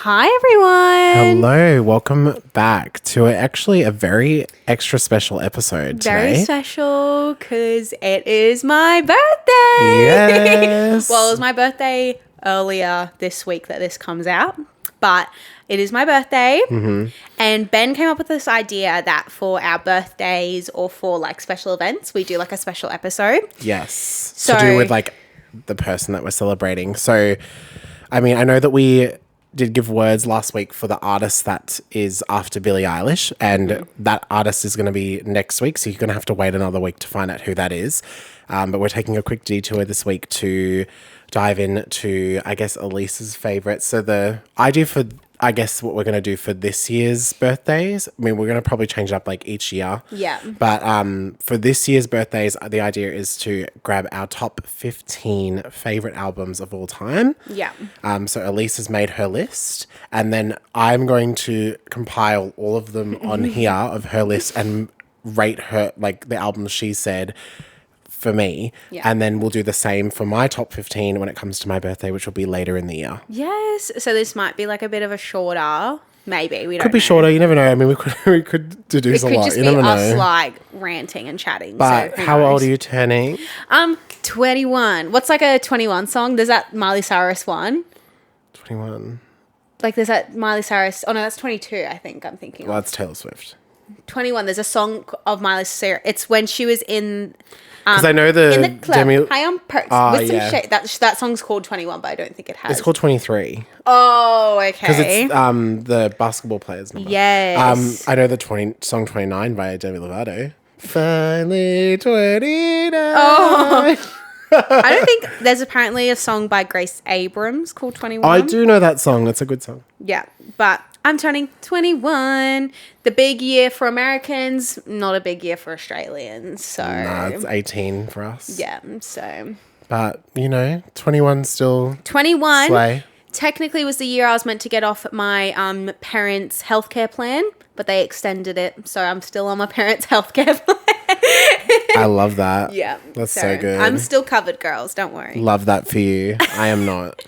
Hi, everyone. Hello, welcome back to actually a very extra special episode Very today. special because it is my birthday. Yes. Well, it was my birthday earlier this week that this comes out, but it is my birthday. Mm-hmm. And Ben came up with this idea that for our birthdays or for like special events, we do like a special episode. Yes. So- to do with like the person that we're celebrating. So, I mean, I know that we did give words last week for the artist that is after Billie Eilish, and that artist is going to be next week, so you're going to have to wait another week to find out who that is. But we're taking a quick detour this week to dive into, I guess, Ellyce's favourites. So the idea for, I guess, what we're going to do for this year's birthdays, I mean, we're going to probably change it up like each year. Yeah. But for this year's birthdays, the idea is to grab our top 15 favourite albums of all time. Yeah. So Ellyce has made her list, and then I'm going to compile all of them on here of her list and rate her, like, the albums she said for me. Yeah. And then we'll do the same for my top 15 when it comes to my birthday, which will be later in the year. Yes. So this might be like a bit of a shorter, maybe. We don't Could be know. shorter, you never know. I mean, we could deduce It a could lot. just You be never us know. like ranting and chatting. But so how old are you turning? 21. What's like a 21 song? There's that Miley Cyrus one. 21. Like there's that Miley Cyrus. Oh no, that's 22. I think I'm thinking. Well, Of. that's Taylor Swift. 21. There's a song of Miley Cyrus. It's when she was in. Because I know the In the club, high on perks with some yeah. shade. That song's called 21, but I don't think it has. It's called 23. Oh, okay. Because it's the basketball player's number. Yes. I know the song 29 by Demi Lovato. Finally 29. Oh. I don't think there's apparently a song by Grace Abrams called 21. I do know that song. It's a good song. Yeah, but I'm turning 21. The big year for Americans, not a big year for Australians. So Nah, it's 18 for us. yeah, so But, 21 still 21 slay. technically was the year I was meant to get off my parents' healthcare plan, but they extended it, so I'm still on my parents' healthcare plan. I love that. Yeah, That's so good. I'm still covered, girls. Don't worry. Love that for you. I am not.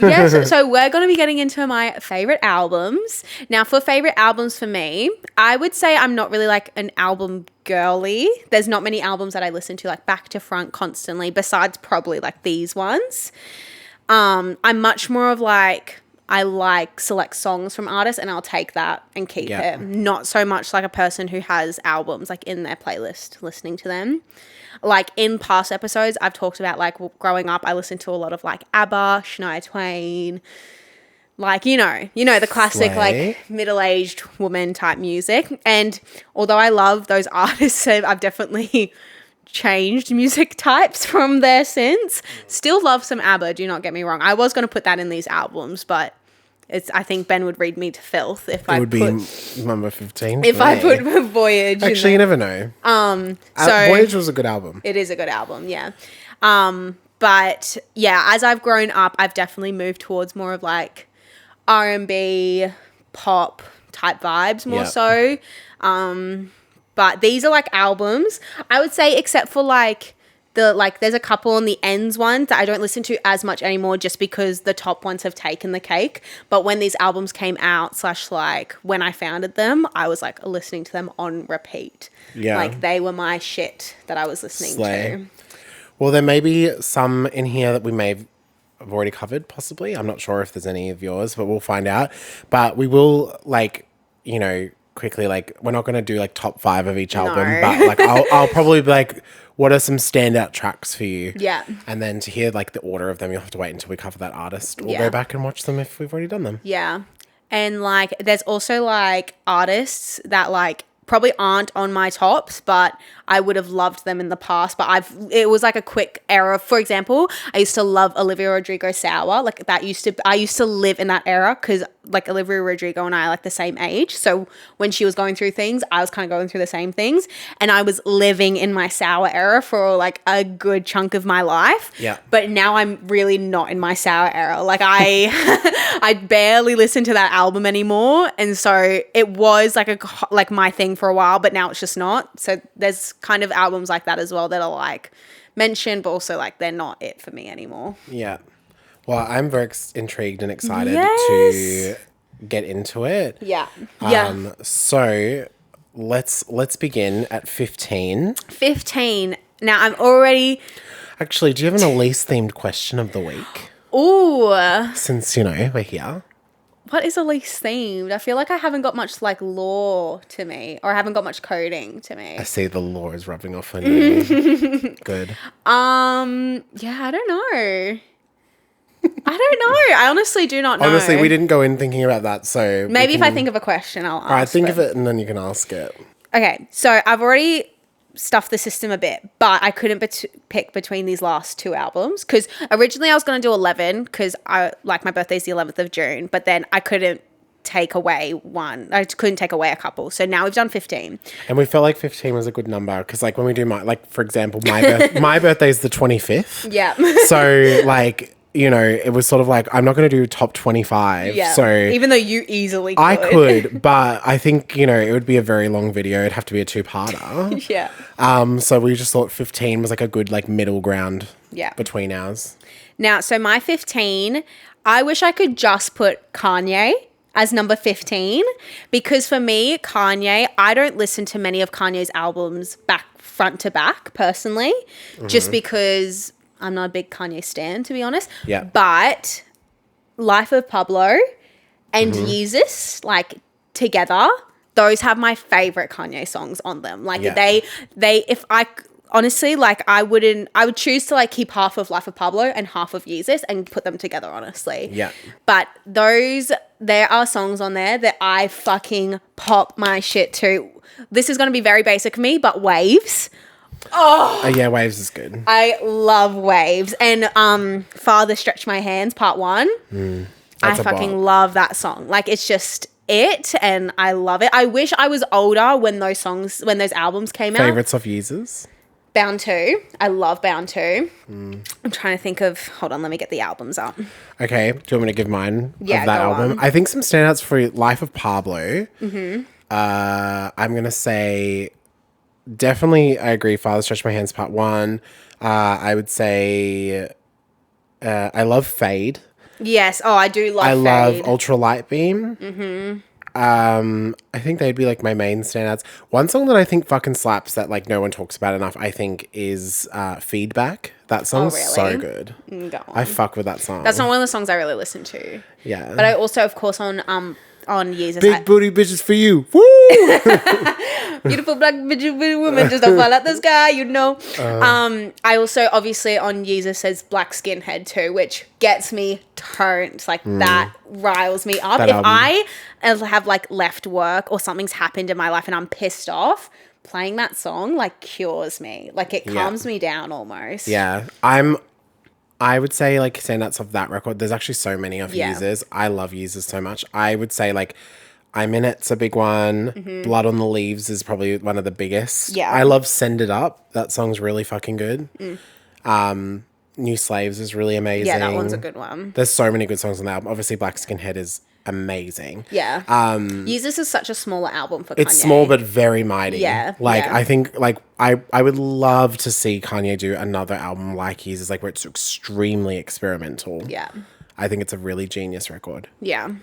Yeah, so we're going to be getting into my favorite albums. Now, for favorite albums for me, I would say I'm not really like an album girly. There's not many albums that I listen to like back to front constantly, besides probably like these ones. I'm much more of like, I like select songs from artists and I'll take that and keep Yeah. it. Not so much like a person who has albums like in their playlist listening to them. Like in past episodes, I've talked about like growing up, I listened to a lot of like ABBA, Shania Twain, like, the classic Slay. like middle-aged woman type music. And although I love those artists, I've definitely changed music types from there since. Still love some ABBA, do not get me wrong. I was going to put that in these albums, but I think Ben would read me to filth if I It would put be number 15. if for I me. put Voyage. Actually, you never know. so Voyage was a good album. it is a good album, yeah. But yeah, as I've grown up, I've definitely moved towards more of like R&B, pop type vibes more Yeah. so. But these are like albums, I would say, except for like there's a couple on the ends ones that I don't listen to as much anymore just because the top ones have taken the cake. But when these albums came out / like when I founded them, I was like listening to them on repeat. Yeah. Like they were my shit that I was listening Slay. to. Well, there may be some in here that we may have already covered, possibly. I'm not sure if there's any of yours, but we'll find out. But we will, quickly, we're not going to do, top 5 of each album. But, I'll probably be like, what are some standout tracks for you? Yeah. And then to hear, the order of them, you'll have to wait until we cover that artist. We'll Yeah. go back and watch them if we've already done them. Yeah. And there's also artists that probably aren't on my tops, but I would have loved them in the past. But it was a quick era. For example, I used to love Olivia Rodrigo Sour. I used to live in that era because Olivia Rodrigo and I are the same age. So when she was going through things, I was kind of going through the same things. And I was living in my Sour era for a good chunk of my life. Yeah. But now I'm really not in my Sour era. I barely listen to that album anymore. And so it was my thing for a while, but now it's just not. So there's kind of albums like that as well that are mentioned, but also they're not it for me anymore. Yeah. Well, I'm very intrigued and excited Yes. to get into it. Yeah. So let's begin at 15. 15. Now I'm already. Actually, do you have an Ellyce themed question of the week? Ooh. Since, we're here. What is Ellyce themed? I feel like I haven't got much like lore to me, or I haven't got much coding to me. I see the lore is rubbing off on you. Good. Yeah, I don't know. I honestly do not know. Honestly, we didn't go in thinking about that, so... Maybe if I think of a question, I'll ask. All right, think of it and then you can ask it. Okay, so I've already stuffed the system a bit, but I couldn't pick between these last two albums because originally I was going to do 11 because my birthday's the 11th of June, but then I couldn't take away one. I couldn't take away a couple. So now we've done 15. And we felt like 15 was a good number because when we do for example, my birthday's the 25th. Yeah. So it was sort of like, I'm not going to do top 25. Yeah. So even though you easily could. I could, but I think, it would be a very long video. It'd have to be a two-parter. Yeah. So we just thought 15 was like a good middle ground between ours. Now, so my 15, I wish I could just put Kanye as number 15 because for me, Kanye, I don't listen to many of Kanye's albums front to back personally, just because I'm not a big Kanye stan, to be honest. Yeah. But Life of Pablo and Yeezus, together, those have my favorite Kanye songs on them. Honestly, I would choose to keep half of Life of Pablo and half of Yeezus and put them together, honestly. Yeah. But there are songs on there that I fucking pop my shit to. This is going to be very basic of me, but Waves. Oh yeah, Waves is good. I love Waves. And Father Stretch My Hands, part 1. I fucking love that song. It's just it, and I love it. I wish I was older when those albums came out. Favorites of Yeezus? Bound 2. I love Bound 2. I'm trying to think of... Hold on, let me get the albums up. Okay. Do you want me to give mine of that go album? on. I think some standouts for Life of Pablo. I'm going to say... Definitely, I agree. Father Stretch My Hands, part 1. I would say... I love Fade. Yes. Oh, I do love Fade. I love Ultra Light Beam. I think they'd be my main standouts. One song that I think fucking slaps that no one talks about enough, I think, is Feedback. That song's so good. Go on. I fuck with that song. That's not one of the songs I really listen to. Yeah. But I also, of course, on Yeezus. Big booty bitches for you. Woo! Beautiful black woman just don't fall out the sky, I also, obviously, on Yeezus says Black Skinhead too, which gets me turned. That riles me up. That if album. I have left work or something's happened in my life and I'm pissed off, playing that song cures me. It calms me down almost. Yeah. I would say standouts of that record. There's actually so many of Yeezus. I love Yeezus so much. I would say I'm In It's a big one. Blood on the Leaves is probably one of the biggest. Yeah. I love Send It Up. That song's really fucking good. New Slaves is really amazing. Yeah, that one's a good one. There's so many good songs on the album. Obviously, Black Skinhead is amazing. Yeah. Yeezus is such a smaller album for Kanye. It's small but very mighty. Yeah. I think I would love to see Kanye do another album like Yeezus, where it's extremely experimental. Yeah. I think it's a really genius record. Yeah.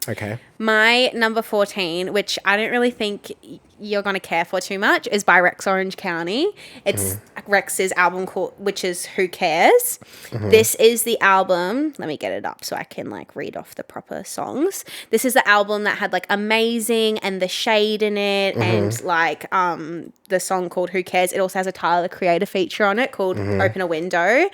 Okay. My number 14, which I don't really think you're going to care for too much, is by Rex Orange County. It's Rex's album which is Who Cares. This is the album. Let me get it up so I can read off the proper songs. This is the album that had Amazing and The Shade in it and the song called Who Cares. It also has a Tyler the Creator feature on it called Open a Window.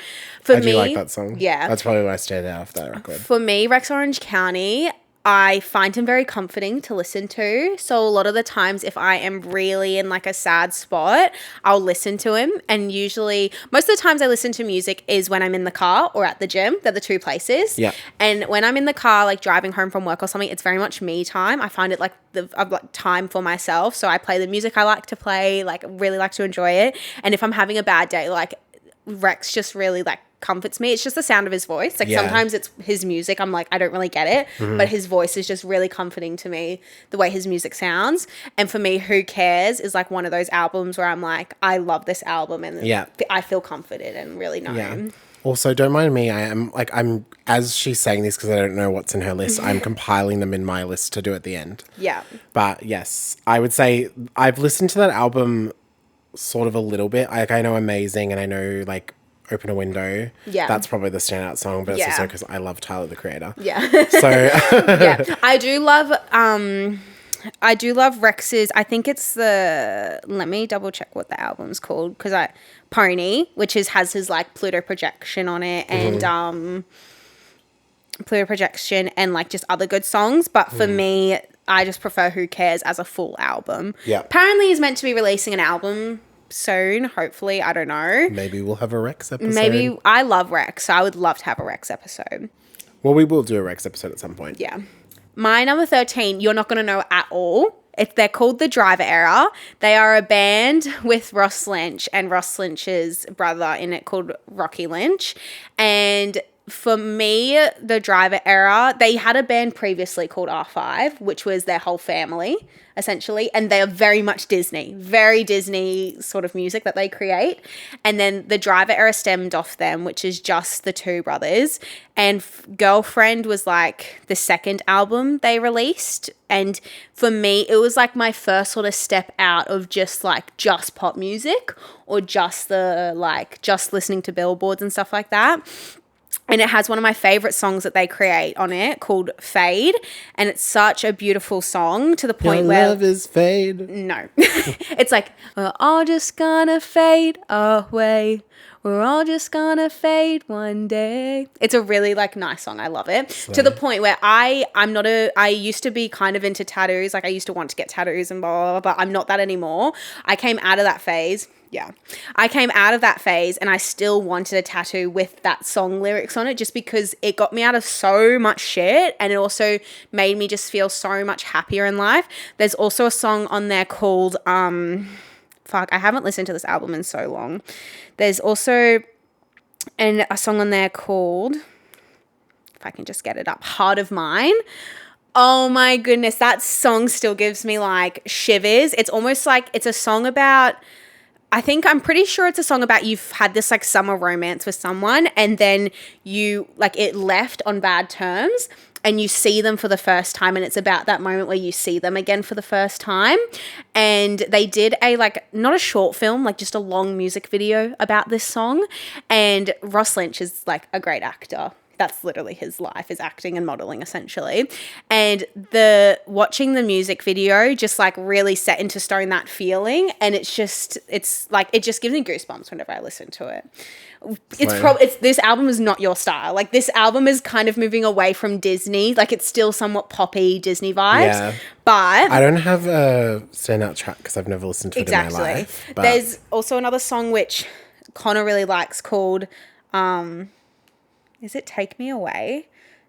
I do like that song. Yeah. That's probably why I stand out of that record. For me, Rex Orange County, I find him very comforting to listen to. So a lot of the times if I am really in a sad spot, I'll listen to him. And usually, most of the times I listen to music is when I'm in the car or at the gym. They're the two places. Yeah. And when I'm in the car, driving home from work or something, it's very much me time. I find it I've got time for myself. So I play the music I like to play, really like to enjoy it. And if I'm having a bad day, Rex just really comforts me. It's just the sound of his voice. Sometimes it's his music. I'm I don't really get it, but his voice is just really comforting to me, the way his music sounds. And for me, Who Cares is one of those albums where I'm I love this album and I feel comforted and really know him. Also, don't mind me. I'm as she's saying this because I don't know what's in her list. I'm compiling them in my list to do at the end. Yeah. But yes, I would say I've listened to that album sort of a little bit. Like I know Amazing and I know like Open a Window. Yeah. That's probably the standout song, but it's Yeah. also because I love Tyler the Creator. Yeah. So Yeah. I do love Rex's, I think it's let me double check what the album's called, because Pony, which has his like Pluto projection on it, and Pluto projection and like just other good songs, but for me, I just prefer Who Cares as a full album. Yeah. Apparently he's meant to be releasing an album soon, hopefully, I don't know. maybe we'll have a Rex episode. Maybe, I love Rex, so I would love to have a Rex episode. Well, we will do a Rex episode at some point. Yeah. My number 13, you're not going to know at all. They're called The Driver Era. They are a band with Ross Lynch and Ross Lynch's brother in it called Rocky Lynch. And for me, The Driver Era, they had a band previously called R5, which was their whole family, essentially. And they are very much Disney, very Disney sort of music that they create. And then The Driver Era stemmed off them, which is just the two brothers. And Girlfriend was like the second album they released. And for me, it was like my first sort of step out of just pop music or just listening to billboards and stuff like that. And it has one of my favorite songs that they create on it called Fade. And it's such a beautiful song to the point where... love is fade. No. It's like, we're all just gonna fade away. We're all just gonna fade one day. It's a really nice song. I love it. To the point where I used to be kind of into tattoos. Like I used to want to get tattoos and blah, blah, blah, but I'm not that anymore. I came out of that phase. Yeah. I came out of that phase and I still wanted a tattoo with that song lyrics on it just because it got me out of so much shit and it also made me just feel so much happier in life. There's also a song on there called, I haven't listened to this album in so long. There's also a song on there called, if I can just get it up, Heart of Mine. Oh my goodness, that song still gives me shivers. It's almost like it's a song about... I'm pretty sure it's a song about you've had this summer romance with someone and then you it left on bad terms and you see them for the first time and it's about that moment where you see them again for the first time. And they did not a short film, just a long music video about this song. And Ross Lynch is a great actor. That's literally his life, is acting and modeling essentially. And watching the music video just really set into stone that feeling. And it just gives me goosebumps whenever I listen to it. This album is not your style. This album is kind of moving away from Disney. It's still somewhat poppy Disney vibes. Yeah. But I don't have a standout track because I've never listened to it in my life. But there's also another song which Connor really likes called, is it Take Me Away?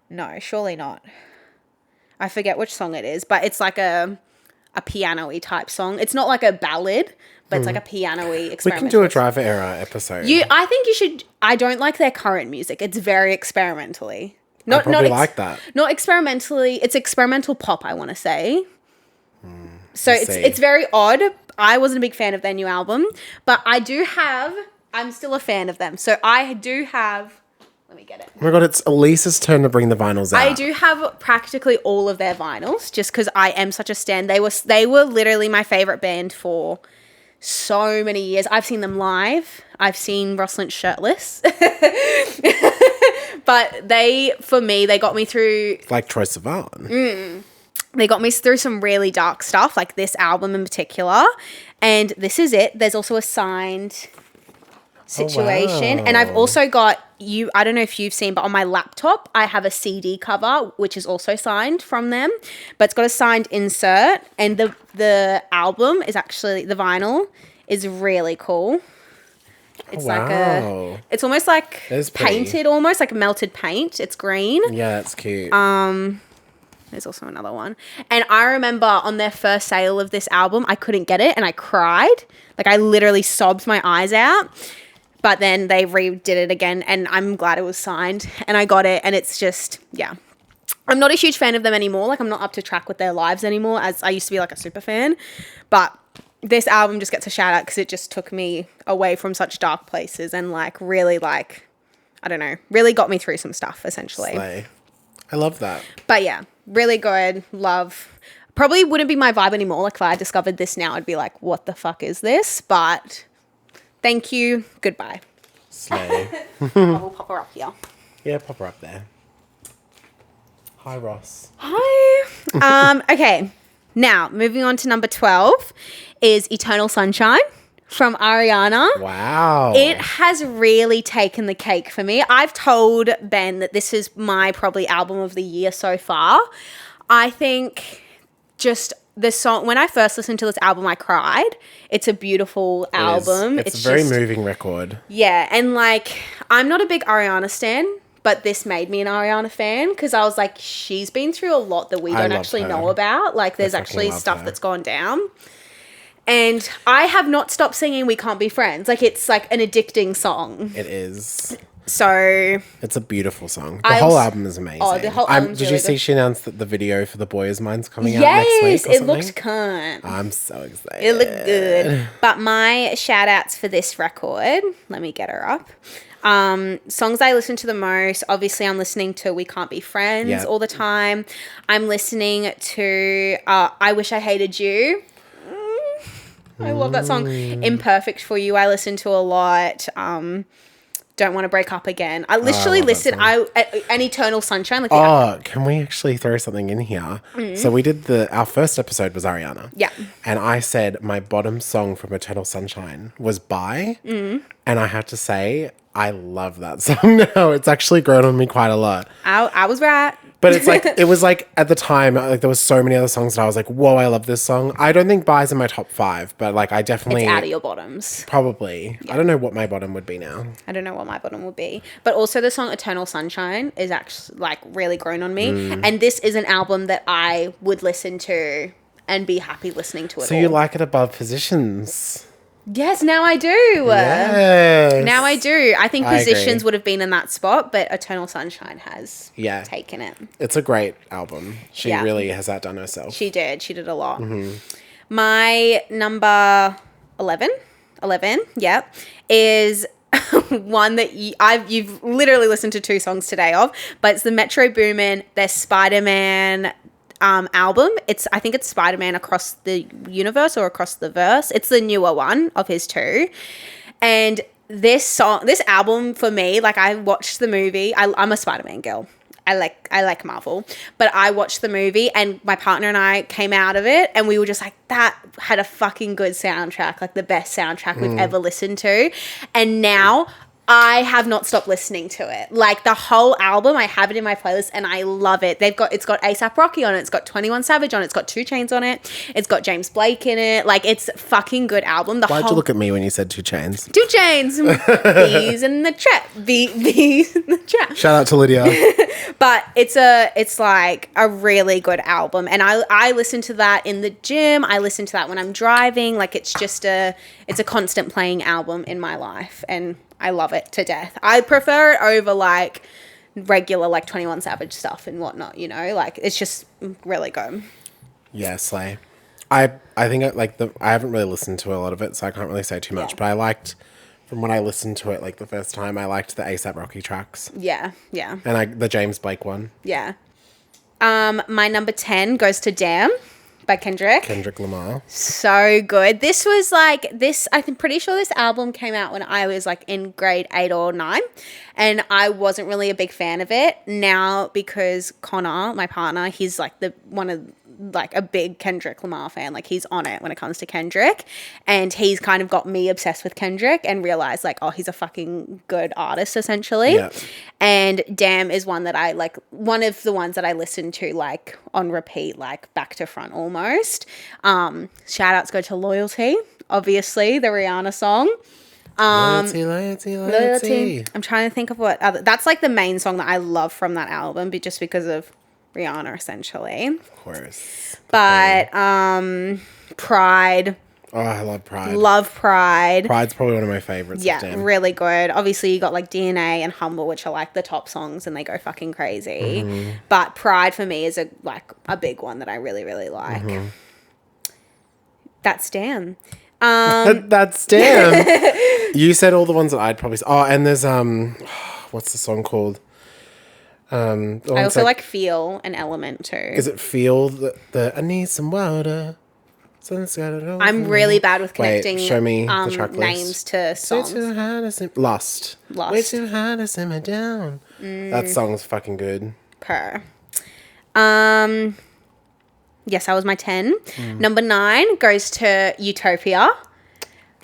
No, surely not. I forget which song it is, but it's a piano-y type song. It's not a ballad, but it's a piano-y experimental. We can do a Driver Era episode. I think you should. I don't like their current music. It's very experimentally. I probably like that. Not experimentally. It's experimental pop, I want to say. So it's very odd. I wasn't a big fan of their new album, but I'm still a fan of them. So I do have... Let me get it. Oh my God, it's Ellyce's turn to bring the vinyls out. I do have practically all of their vinyls just because I am such a stan. They were literally my favorite band for so many years. I've seen them live. I've seen Ross Lynch shirtless. But they got me through... Like Troye Sivan. They got me through some really dark stuff, like this album in particular. And this is it. There's also a signed... situation. Oh, wow. And I've also got I don't know if you've seen, but on my laptop I have a CD cover which is also signed from them, but it's got a signed insert. And the album is actually, the vinyl is really cool. It's it's almost painted, almost like melted paint. It's green. Yeah, that's cute. There's also another one. And I remember on their first sale of this album, I couldn't get it and I cried. I literally sobbed my eyes out. But then they redid it again and I'm glad it was signed and I got it and it's just, yeah. I'm not a huge fan of them anymore. I'm not up to track with their lives anymore as I used to be a super fan. But this album just gets a shout out because it just took me away from such dark places and really I don't know, really got me through some stuff essentially. Slay. I love that. But yeah, really good. Love. Probably wouldn't be my vibe anymore. Like if I discovered this now, I'd be like, what the fuck is this? But thank you. Goodbye. Slay. I will pop her up here. Yeah, pop her up there. Hi, Ross. Hi. Okay. Now, moving on to number 12 is Eternal Sunshine from Ariana. Wow. It has really taken the cake for me. I've told Ben that this is my probably album of the year so far. I think just the song, when I first listened to this album, I cried. It's a beautiful album. It's a very moving record. Yeah. And like, I'm not a big Ariana stan, but this made me an Ariana fan because I was like, she's been through a lot that we don't actually know about. Like, there's actually stuff that's gone down. And I have not stopped singing We Can't Be Friends. Like, it's like an addicting song. It is. So it's a beautiful song. The whole album is amazing. Oh, the whole album's did really you see good. she announced that the video for The Boy Is Mine's coming out next week or Yes, it something? looked cunt. I'm so excited. It looked good. But my shout outs for this record, let me get her up. Songs I listen to the most, obviously I'm listening to We Can't Be Friends all the time. I'm listening to I Wish I Hated You. I love that song. Imperfect for You I listen to a lot. Don't Want to Break Up Again. I literally listened an Eternal Sunshine. Like can we actually throw something in here? So we did our first episode was Ariana. Yeah. And I said my bottom song from Eternal Sunshine was Bye. And I have to say, I love that song now. It's actually grown on me quite a lot. I was right. But it's like, it was like at the time, like there was so many other songs that I was like, whoa, I love this song. I don't think Bye's in my top 5, but like I definitely. It's out of your bottoms. Probably. Yeah. I don't know what my bottom would be now. I don't know what my bottom would be. But also the song Eternal Sunshine is actually like really grown on me. And this is an album that I would listen to and be happy listening to it So you like it above Positions? Yes, now I do. Yes. Now I do. I think Positions would have been in that spot, but Eternal Sunshine has taken it. It's a great album. She really has outdone herself. She did. She did a lot. My number 11, is one that you've literally listened to 2 songs today of, but it's the Metro Boomin, their Spider-Man album. I think it's Spider-Man Across the Universe or Across the Verse. It's the newer one of his 2. And this album for me, like I watched the movie. I'm a Spider-Man girl. I like Marvel, but I watched the movie and my partner and I came out of it and we were just like, that had a fucking good soundtrack, like the best soundtrack we've ever listened to. And now I have not stopped listening to it. Like the whole album, I have it in my playlist and I love it. It's got A$AP Rocky on it. It's got 21 Savage on it. It's got 2 Chainz on it. It's got James Blake in it. Like it's a fucking good album. Why'd you look at me when you said 2 Chainz? 2 Chainz. Bees in the trap. Bees in the trap. Shout out to Lydia. But it's like a really good album. And I listen to that in the gym. I listen to that when I'm driving. Like it's a constant playing album in my life. And I love it to death. I prefer it over like regular like 21 Savage stuff and whatnot, you know, like it's just really good. Yeah, slay. I think I haven't really listened to a lot of it, so I can't really say too much, but I liked, from when I listened to it like the first time, I liked the A$AP Rocky tracks. Yeah. And the James Blake one. Yeah. My number 10 goes to Damn by Kendrick Lamar. So good. This was like I'm pretty sure this album came out when I was like in grade 8 or 9 and I wasn't really a big fan of it. Now because Connor, my partner, he's like a big Kendrick Lamar fan. Like he's on it when it comes to Kendrick and he's kind of got me obsessed with Kendrick and realized like, oh, he's a fucking good artist essentially. Yeah. And Damn is one of the ones that I listen to like on repeat, like back to front almost. Shout outs go to Loyalty, obviously the Rihanna song. Loyalty. I'm trying to think of what other, that's like the main song that I love from that album, but just because of Rihanna essentially. Of course. But Pride. Oh, I love Pride. Love Pride. Pride's probably one of my favorites. Yeah, really good. Obviously, you got like DNA and Humble, which are like the top songs and they go fucking crazy. But Pride for me is a big one that I really, really like. That's Damn. That's Damn. You said all the ones that I'd probably... Oh, and there's... what's the song called? I also like Feel and Element too. Is it Feel the I need some water? Sun's got it over I'm really bad with connecting show me the track list. names to songs. Way too hard to sim- Lost. Way too hard to simmer down. That song's fucking good. Per. Yes, that was my 10. Number 9 goes to Utopia.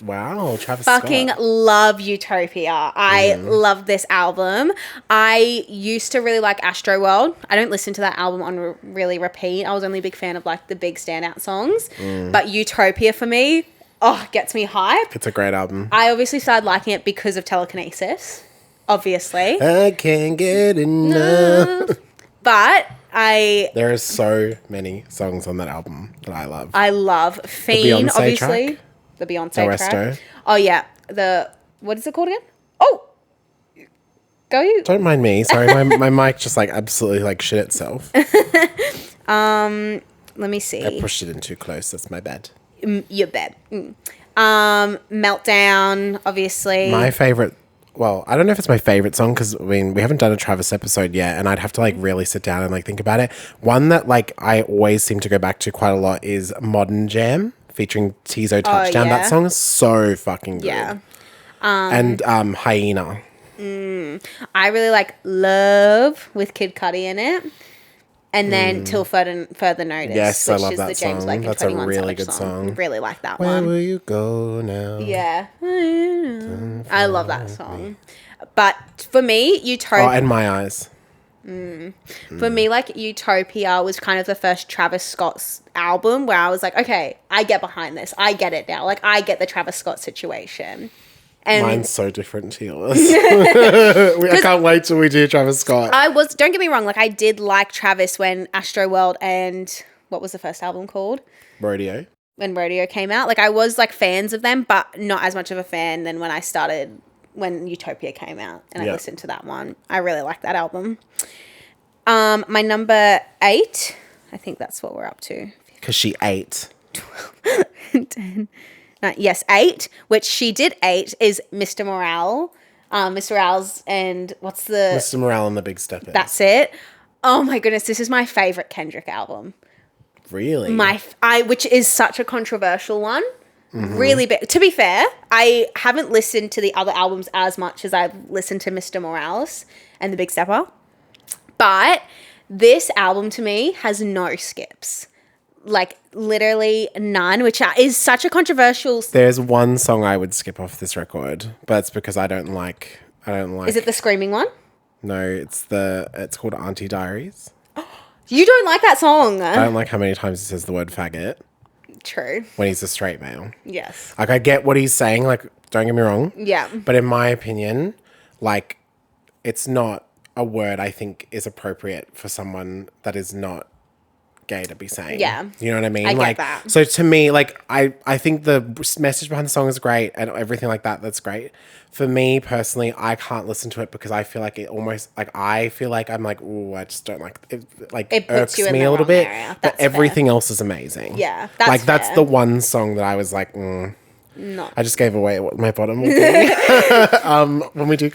Wow, Travis Fucking Scott. love Utopia. I love this album. I used to really like Astroworld. I don't listen to that album on really repeat. I was only a big fan of like the big standout songs. But Utopia for me, gets me hype. It's a great album. I obviously started liking it because of Telekinesis. Obviously. I can't get enough. But there are so many songs on that album that I love. I love Fiend, obviously. Track. The Beyonce track. Resto. Oh, yeah. What is it called again? Oh! Go you. Don't mind me. Sorry, my mic just like absolutely like shit itself. Let me see. I pushed it in too close. That's my bad. Your bad. Meltdown, obviously. My favorite. Well, I don't know if it's my favorite song because I mean we haven't done a Travis episode yet, and I'd have to like really sit down and like think about it. One that like I always seem to go back to quite a lot is Modern Jam featuring Tizo Touchdown. yeah. That song is so fucking good. Yeah. And Hyena. I really like Love with Kid Cudi in it. And then Till Further Notice. Yes, I which love is that the James song. Blake and That's a 21 really Savage good song. Really like that Where one. will you go now? Yeah. I love that song. But for me, Utopia... Oh, and My Eyes. For me, like, Utopia was kind of the first Travis Scott's album where I was like, okay, I get behind this. I get it now. Like, I get the Travis Scott situation. And mine's so different to yours. I can't wait till we do Travis Scott. Don't get me wrong, like, I did like Travis when Astroworld and... What was the first album called? Rodeo. When Rodeo came out. Like, I was, like, fans of them, but not as much of a fan than when Utopia came out and I listened to that one. I really like that album. My number 8, I think that's what we're up to. Because she ate. 10. Yes, 8, which she did 8, is Mr. Morale. Mr. Morale's and what's the... Mr. Morale and the Big Steppers. That's it. Oh my goodness, this is my favorite Kendrick album. Really? Which is such a controversial one. Mm-hmm. Really big. To be fair, I haven't listened to the other albums as much as I've listened to Mr. Morales and The Big Stepper. But this album to me has no skips. Like literally none, which is such a controversial... There's one song I would skip off this record, but it's because I don't like... Is it the screaming one? No, it's called Auntie Diaries. You don't like that song? I don't like how many times he says the word faggot. True. When he's a straight male. Yes. Like, I get what he's saying, like, don't get me wrong. Yeah. But in my opinion, like, it's not a word I think is appropriate for someone that is not gay to be saying. Yeah. You know what I mean? I get like that. So to me, like, I think the message behind the song is great and everything like that, that's great. For me personally, I can't listen to it because I feel like it almost like I'm like, ooh, I just don't like it. Like it irks me a little bit. But everything else is amazing. Yeah, that's the one song that I was like, No. I just gave away what my bottom will be. When we do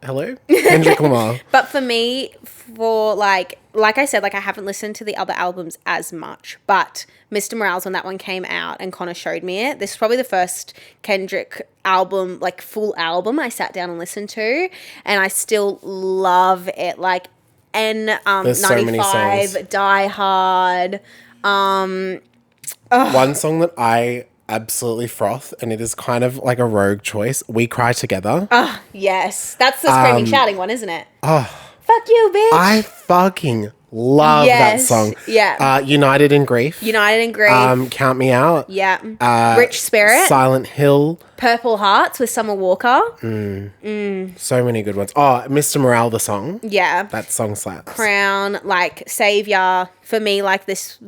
hello? Kendrick Lamar. But for me, like I said, like I haven't listened to the other albums as much, but Mr. Morales, when that one came out and Connor showed me it, this is probably the first Kendrick album, like full album I sat down and listened to, and I still love it. Like There's so many 95, songs. Die Hard. One song that I absolutely froth, and it is kind of like a rogue choice. We Cry Together. Yes. That's the screaming, shouting one, isn't it? Fuck you, bitch. I fucking love that song. Yeah. United in Grief. United in Grief. Count Me Out. Yeah. Rich Spirit. Silent Hill. Purple Hearts with Summer Walker. So many good ones. Oh, Mr. Morale, the song. Yeah. That song slaps. Crown, like Savior. For me, like this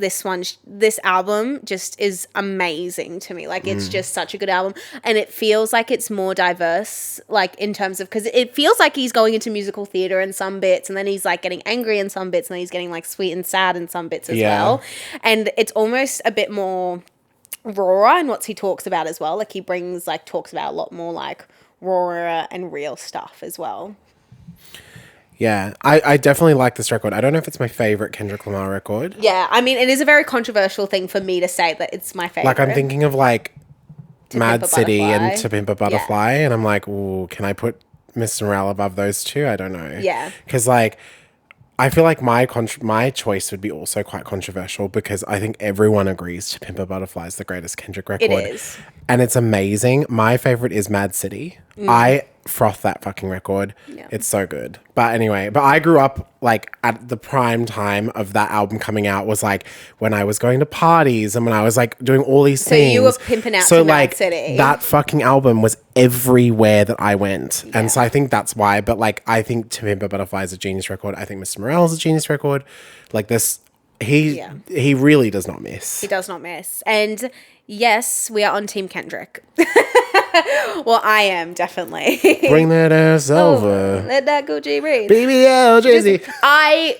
album just is amazing to me. Like it's just such a good album, and it feels like it's more diverse, like in terms of, because it feels like he's going into musical theater in some bits, and then he's like getting angry in some bits, and then he's getting like sweet and sad in some bits as well. And it's almost a bit more raw in what he talks about as well. Like he talks about a lot more like rawer and real stuff as well. Yeah, I definitely like this record. I don't know if it's my favorite Kendrick Lamar record. Yeah, I mean, it is a very controversial thing for me to say that it's my favorite. Like, I'm thinking of like Mad Pimp a City and Butterfly. To Pimp a Butterfly, and I'm like, ooh, can I put Mr. Morale above those two? I don't know. Yeah. Because like, I feel like my choice would be also quite controversial because I think everyone agrees To Pimp a Butterfly is the greatest Kendrick record. It is. And it's amazing. My favorite is Mad City. I froth that fucking record. Yeah. It's so good. But anyway, I grew up like at the prime time of that album coming out was like when I was going to parties and when I was like doing all these things. So you were pimping out to Mad City. That fucking album was everywhere that I went. And so I think that's why. But like I think To Pimp a Butterfly is a genius record. I think Mr. Morale is a genius record. Like this he really does not miss. He does not miss. And yes, we are on Team Kendrick. Well, I am definitely. Bring that ass over. Let that Gucci breathe. BBL Jersey. I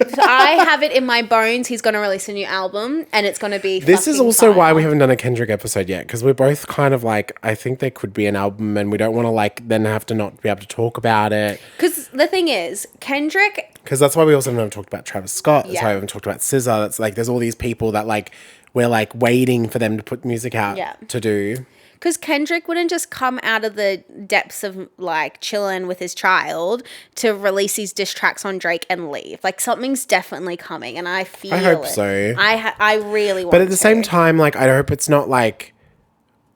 have it in my bones. He's going to release a new album, and it's going to be. This is also fire. why we haven't done a Kendrick episode yet, because we're both kind of like, I think there could be an album, and we don't want to like then have to not be able to talk about it. Because the thing is, Kendrick. Because that's why we also haven't talked about Travis Scott. That's Yeah. why we haven't talked about SZA. That's like, there's all these people that like we're like waiting for them to put music out to do. Because Kendrick wouldn't just come out of the depths of like chilling with his child to release these diss tracks on Drake and leave. Like something's definitely coming, and I feel. I hope it. so. I really want. But at the same time, like I hope it's not like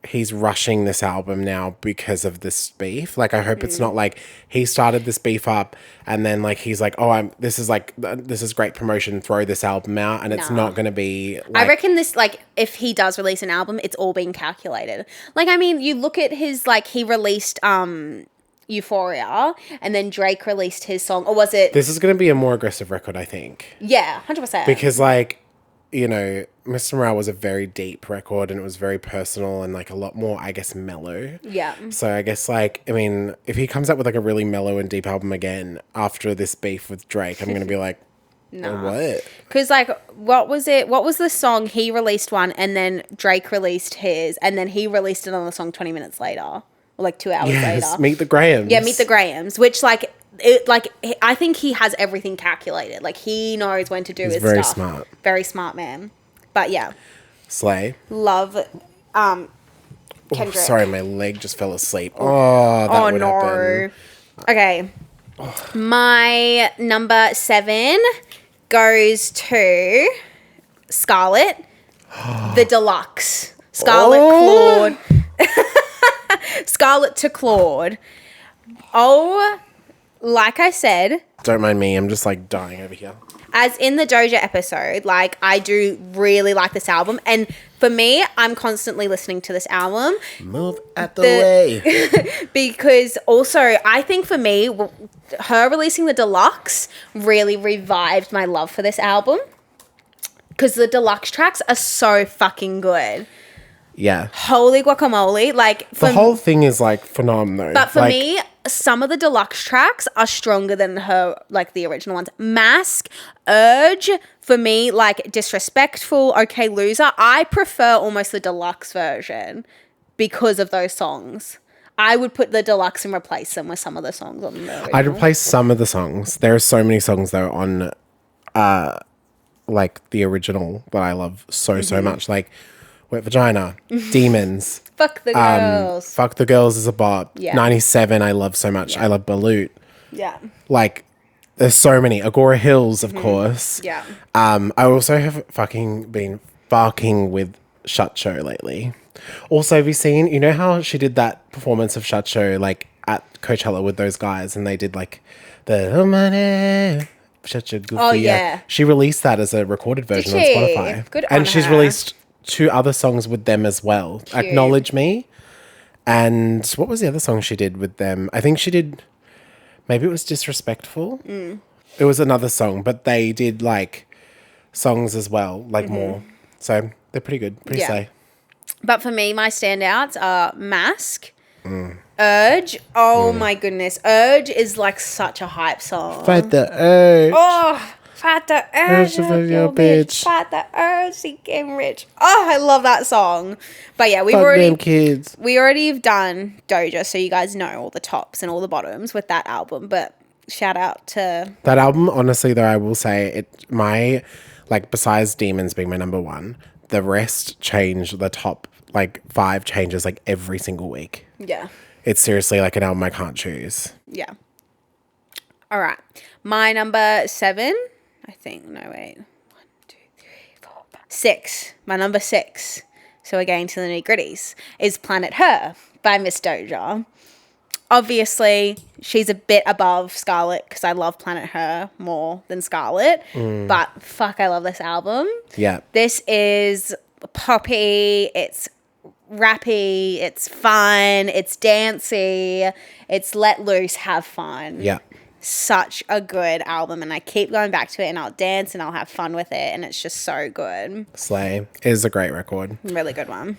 he's rushing this album now because of this beef. Like I hope it's not like he started this beef up and then like he's like, oh, this is great promotion, throw this album out, and it's not going to be like, I reckon this, like, if he does release an album, it's all being calculated. Like, I mean, you look at his, like, he released Euphoria, and then Drake released his song, or was it? This is going to be a more aggressive record, I think. Yeah, 100%. Because, like, you know, Mr. Morale was a very deep record and it was very personal and, like, a lot more, I guess, mellow. Yeah. So I guess, like, I mean, if he comes out with, like, a really mellow and deep album again after this beef with Drake, I'm going to be like, what? Because, like, what was the song? He released one, and then Drake released his, and then he released another song 20 minutes later, or, like, 2 hours later. Meet the Grahams. Yeah, Meet the Grahams, which, like, I think he has everything calculated. Like, he knows when to do his stuff. Very smart. Very smart man. But, yeah. Slay. Love Kendrick. Oh, sorry, my leg just fell asleep. Oh, that would happen. Okay. My number 7 goes to Scarlett, the Deluxe. Scarlett Claude. Scarlett to Claude. Oh, like I said, Don't mind me. I'm just like dying over here. as in the Doja episode, like, I do really like this album. And for me, I'm constantly listening to this album. Move out the way. Because also, I think for me, her releasing the Deluxe really revived my love for this album. Because the Deluxe tracks are so fucking good. Yeah. Holy guacamole. Like, The whole thing is like phenomenal. But for like, me, some of the Deluxe tracks are stronger than her, like, the original ones. Mask, Urge, for me, like, Disrespectful, Okay Loser. I prefer almost the Deluxe version because of those songs. I would put the Deluxe and replace them with some of the songs on the original. I'd replace some of the songs. There are so many songs though on like the original that I love so much. Like Wet Vagina, Demons. Fuck the girls. Fuck the Girls is a bop. Yeah. 97 I love so much. I love Balut. Yeah. Like there's so many. Agora Hills, of course. Yeah. I also have fucking been barking with Shut Show lately. Also, have you seen, you know how she did that performance of Shut Show like at Coachella with those guys and they did like the oh money, Shut Show goofy. Oh, yeah. She released that as a recorded version on she? Spotify. Good on and she's her. released 2 other songs with them as well. Cute. Acknowledge Me. And what was the other song she did with them? I think she did, maybe it was Disrespectful. It was another song, but they did like songs as well, like more. So they're pretty good, pretty slay. But for me, my standouts are Mask, Urge. Oh my goodness. Urge is like such a hype song. Fight the urge. Oh, Fight the urge Urge of of your your bitch. bitch. Fight the urge to get rich. Oh, I love that song. But yeah, Fuck them kids. we already have done Doja, so you guys know all the tops and all the bottoms with that album. But shout out to That album, honestly, though, I will say besides Demons being my number one, the rest change. The top 5 changes every single week. yeah. It's seriously like an album I can't choose. Yeah. All right. My number 7, I think. No, wait. 1, 2, 3, 4, 5. 6. My number 6. So we're getting to the nitty-gritties. Is Planet Her by Miss Doja. Obviously, she's a bit above Scarlet because I love Planet Her more than Scarlet. But fuck, I love this album. Yeah. This is poppy. It's rappy, it's fun, it's dancey, it's let loose, have fun. Yeah. Such a good album, and I keep going back to it, and I'll dance and I'll have fun with it, and it's just so good. Slay. It is a great record. Really good one.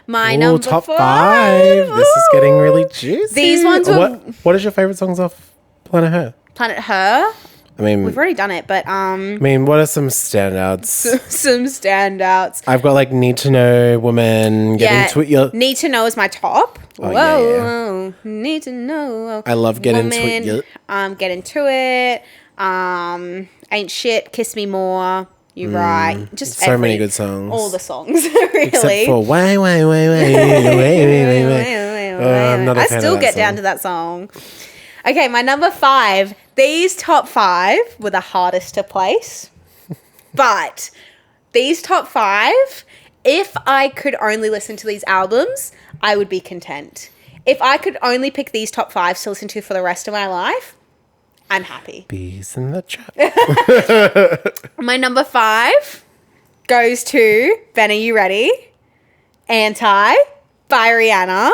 My Ooh, number top 5. 5. This is getting really juicy. These ones were What is your favorite songs off Planet Her? Planet Her. I mean, We've already done it, but what are some standouts? some standouts. I've got Need to Know, Woman, Get Into It. Need to Know is my top. Oh, Whoa, Need to Know. I love Get Into It. Get Into It. Ain't Shit, Kiss Me More. You Right. Just so many good songs. All the songs, really. Except for why. I'm not a fan I of still that get song. down to that song. Okay, my number 5. These top 5 were the hardest to place. But these top 5, if I could only listen to these albums, I would be content. If I could only pick these top 5 to listen to for the rest of my life, I'm happy. Bees in the trap. My number 5 goes to Ben, Are You Ready? Anti by Rihanna.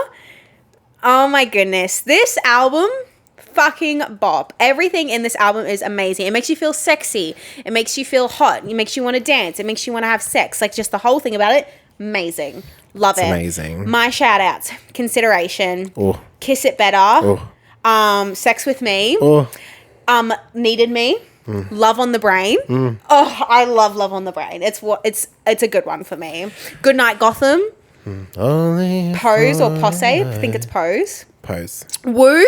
Oh my goodness. This album, fucking bop. Everything in this album is amazing. It makes you feel sexy. It makes you feel hot. It makes you want to dance. It makes you want to have sex. Just the whole thing about it, amazing. Love it. Amazing. My shout outs, Consideration, Oh. Kiss It Better, Oh. Sex With Me, Oh. Needed Me, Love on the Brain. Oh, I love Love on the Brain. It's a good one for me. Good Night Gotham, Only Pose or Posse. I think it's Pose. Pose. Woo.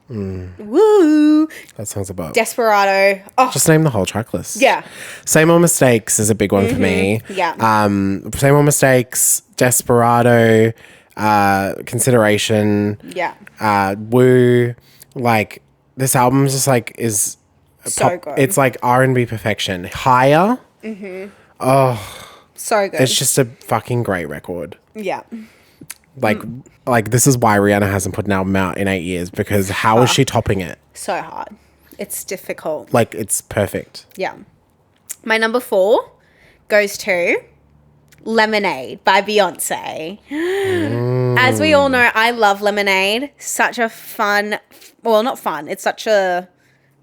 Woo. That song's about. Desperado. Oh, Just name the whole track list. yeah. Same Old Mistakes is a big one for me. Yeah. Same Old Mistakes, Desperado, Consideration, Yeah. Woo. This album is just is So good. It's R&B perfection. Higher. So good. It's just a fucking great record. Yeah. This is why Rihanna hasn't put an album out in 8 years, because how is she topping it? So hard. It's difficult. It's perfect. Yeah. My number 4 goes to Lemonade by Beyonce. As we all know, I love Lemonade. Such a fun, well, not fun. It's such a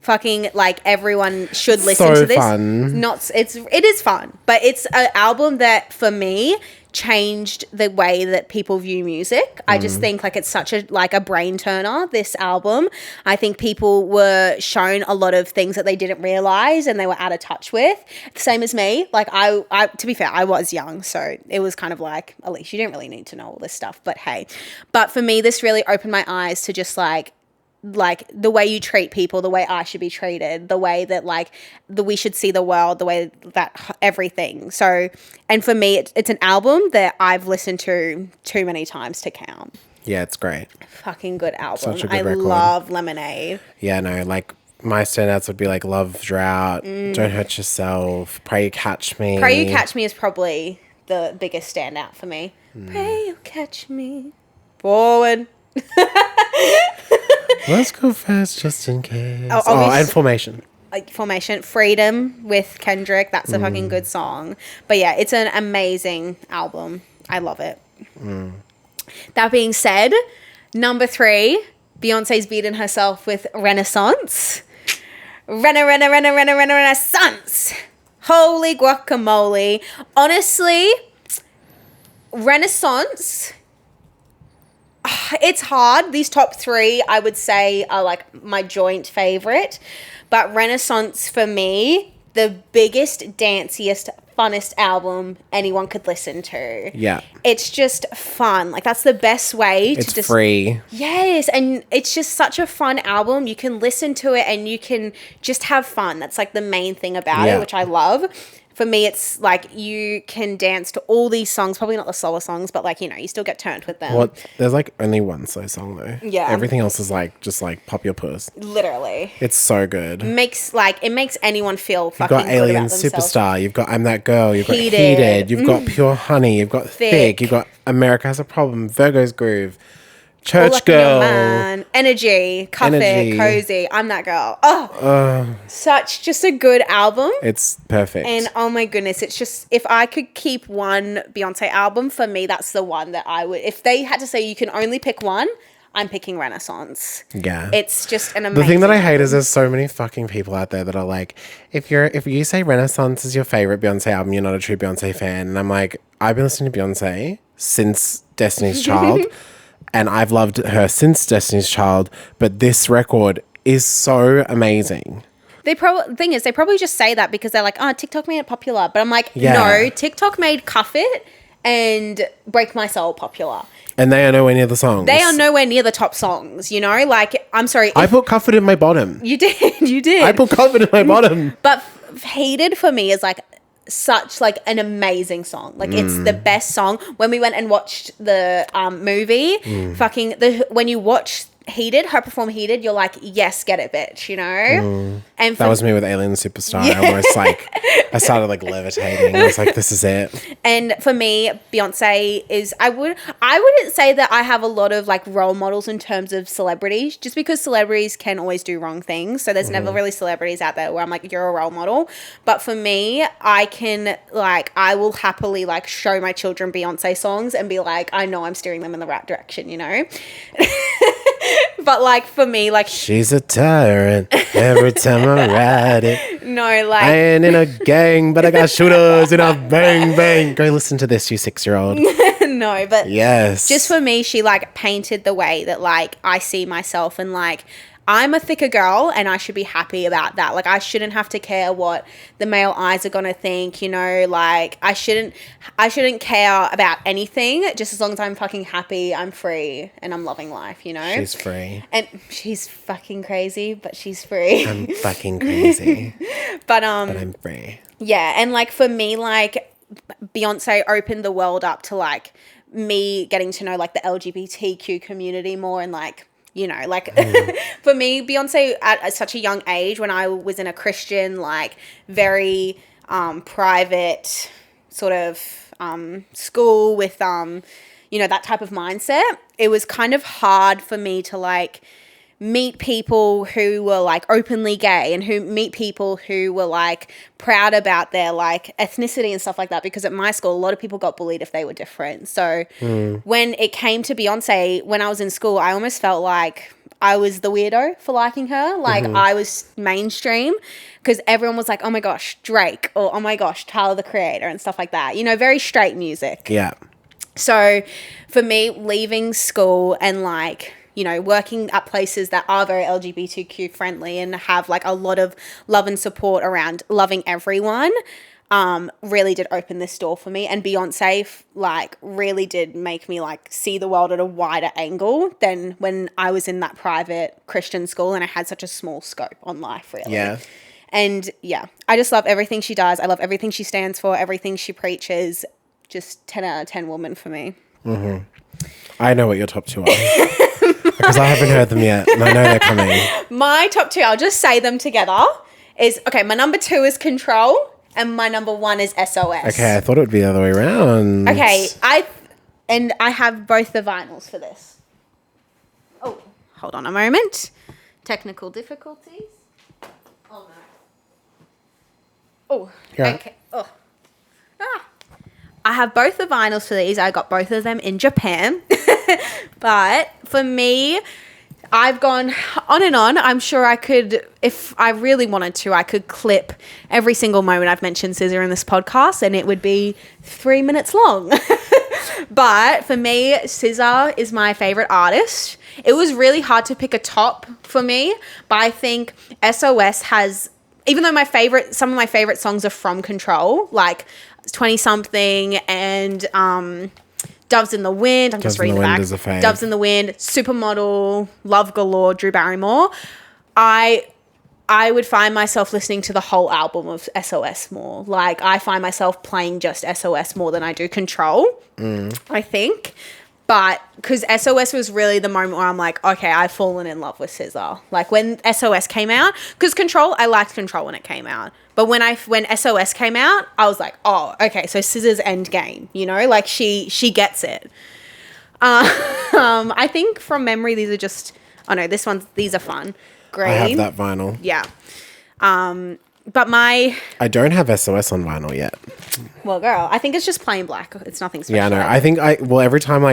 fucking everyone should listen So to this. fun. It is fun, but it's an album that for me changed the way that people view music. I just think it's such a brain turner, this album. I think people were shown a lot of things that they didn't realize and they were out of touch with. Same as me. I to be fair, I was young, so it was kind of Ellyce, you didn't really need to know all this stuff, but hey. But for me, this really opened my eyes to just the way you treat people, the way I should be treated, the way that we should see the world, the way that everything. So, and for me, it's an album that I've listened to too many times to count. Yeah, it's great. Fucking good album. Such a good I record. love Lemonade. Yeah, no, my standouts would be Love Drought, Don't Hurt Yourself, Pray You Catch Me. Pray You Catch Me is probably the biggest standout for me. Pray You Catch Me. Forward. Let's go fast just in case. Oh, and Formation. Formation. Freedom with Kendrick. That's a fucking good song. But yeah, it's an amazing album. I love it. That being said, number 3, Beyonce's beaten herself with Renaissance. Renaissance. Holy guacamole. Honestly, Renaissance, it's hard. These top 3, I would say, are like my joint favorite. But Renaissance, for me, the biggest, danciest, funnest album anyone could listen to. Yeah. It's just fun. Like, that's the best way to It's just... free. Yes, and it's just such a fun album. You can listen to it and you can just have fun. That's like the main thing about it, which I love. For me, it's like you can dance to all these songs, probably not the slower songs, but like, you know, you still get turned with them. Well, there's like only one slow song though. Yeah. Everything else is like just like pop your puss. Literally. It's so good. It makes anyone feel You've fucking got good Alien about themselves. Superstar. You've got I'm That Girl. You've got Heated. Heated. You've got Pure Honey. You've got Thick. You've got America Has a Problem. Virgo's Groove. All Church Up in Your Girl. Man, Energy, Cuff Energy. It, Cozy, I'm That Girl. Oh, such just a good album. It's perfect. And oh my goodness, it's just, if I could keep one Beyonce album, for me, that's the one that I would, if they had to say you can only pick one, I'm picking Renaissance. Yeah. It's just an amazing The thing that I hate album. is there's so many fucking people out there that are like, if you say Renaissance is your favorite Beyonce album, you're not a true Beyonce fan. And I'm like, I've been listening to Beyonce since Destiny's Child. And I've loved her since Destiny's Child, but this record is so amazing. The thing is, they probably just say that because they're like, oh, TikTok made it popular. But I'm like, Yeah. no, TikTok made Cuff It and Break My Soul popular. And they are nowhere near the songs. They are nowhere near the top songs, you know? Like, I'm sorry. I put Comfort in my bottom. You did. You did. I put Comfort in my bottom. But Hated for me is like such like an amazing song. Like it's the best song. When we went and watched the movie, when you watch Heated, her perform Heated, you're like, yes, get it, bitch, you know? And That was me with Alien Superstar. I almost I started like levitating. I was like, this is it. And for me, Beyonce is, I wouldn't say that I have a lot of like role models in terms of celebrities, just because celebrities can always do wrong things. So there's never really celebrities out there where I'm like, you're a role model. But for me, I will happily like show my children Beyonce songs and be like, I know I'm steering them in the right direction, you know? But like for me, like, She's a tyrant every time I ride it. no, I like, ain't in a gang, but I got shooters in a bang bang. Go listen to this, you 6-year-old. no, but Yes. just for me, she like painted the way that like I see myself, and like I'm a thicker girl and I should be happy about that. Like I shouldn't have to care what the male eyes are going to think, you know, like I shouldn't care about anything, just as long as I'm fucking happy, I'm free and I'm loving life, you know? She's free. And she's fucking crazy, but she's free. I'm fucking crazy. but I'm free. yeah, and like for me, like Beyonce opened the world up to like me getting to know like the LGBTQ community more, and like, you know, like for me, Beyonce at such a young age, when I was in a Christian, like very private sort of school with, you know, that type of mindset, it was kind of hard for me to like meet people who were like openly gay and meet people who were like proud about their like ethnicity and stuff like that, because at my school a lot of people got bullied if they were different. So when it came to Beyonce, when I was in school, I almost felt like I was the weirdo for liking her. Like I was mainstream, because everyone was like, oh my gosh, Drake, or oh my gosh, Tyler the Creator and stuff like that, you know, very straight music. Yeah. So for me, leaving school and like, you know, working at places that are very LGBTQ friendly and have like a lot of love and support around loving everyone, really did open this door for me. And Beyonce like really did make me like see the world at a wider angle than when I was in that private Christian school and I had such a small scope on life, really. Yeah. And yeah, I just love everything she does. I love everything she stands for, everything she preaches. Just 10 out of 10 woman for me. I know what your top 2 are. Because I haven't heard them yet, and I know they're coming. My top 2, I'll just say them together, is, okay, my number 2 is Control, and my number 1 is SOS. Okay, I thought it would be the other way around. Okay, I have both the vinyls for this. Oh, hold on a moment. Technical difficulties. Oh, no. Oh, Yeah. okay. Oh. Ah. I have both the vinyls for these. I got both of them in Japan. But for me, I've gone on and on. I'm sure I could, if I really wanted to, I could clip every single moment I've mentioned SZA in this podcast and it would be 3 minutes long. But for me, SZA is my favorite artist. It was really hard to pick a top for me, but I think SOS has, even though some of my favorite songs are from Control, like 20 something and Doves in the Wind. I'm just reading the back. Doves in the Wind, Supermodel, Love Galore, Drew Barrymore. I would find myself listening to the whole album of SOS more. Like, I find myself playing just SOS more than I do Control, I think. But because SOS was really the moment where I'm like, okay, I've fallen in love with SZA. Like, when SOS came out, because Control, I liked Control when it came out. But when SOS came out, I was like, oh, okay, so SZA's end game, you know? Like, she gets it. I think from memory, these are just, these are fun. Green. I have that vinyl. Yeah. But I don't have SOS on vinyl yet. Well, girl, I think it's just plain black. It's nothing special. Yeah, no. I think every time do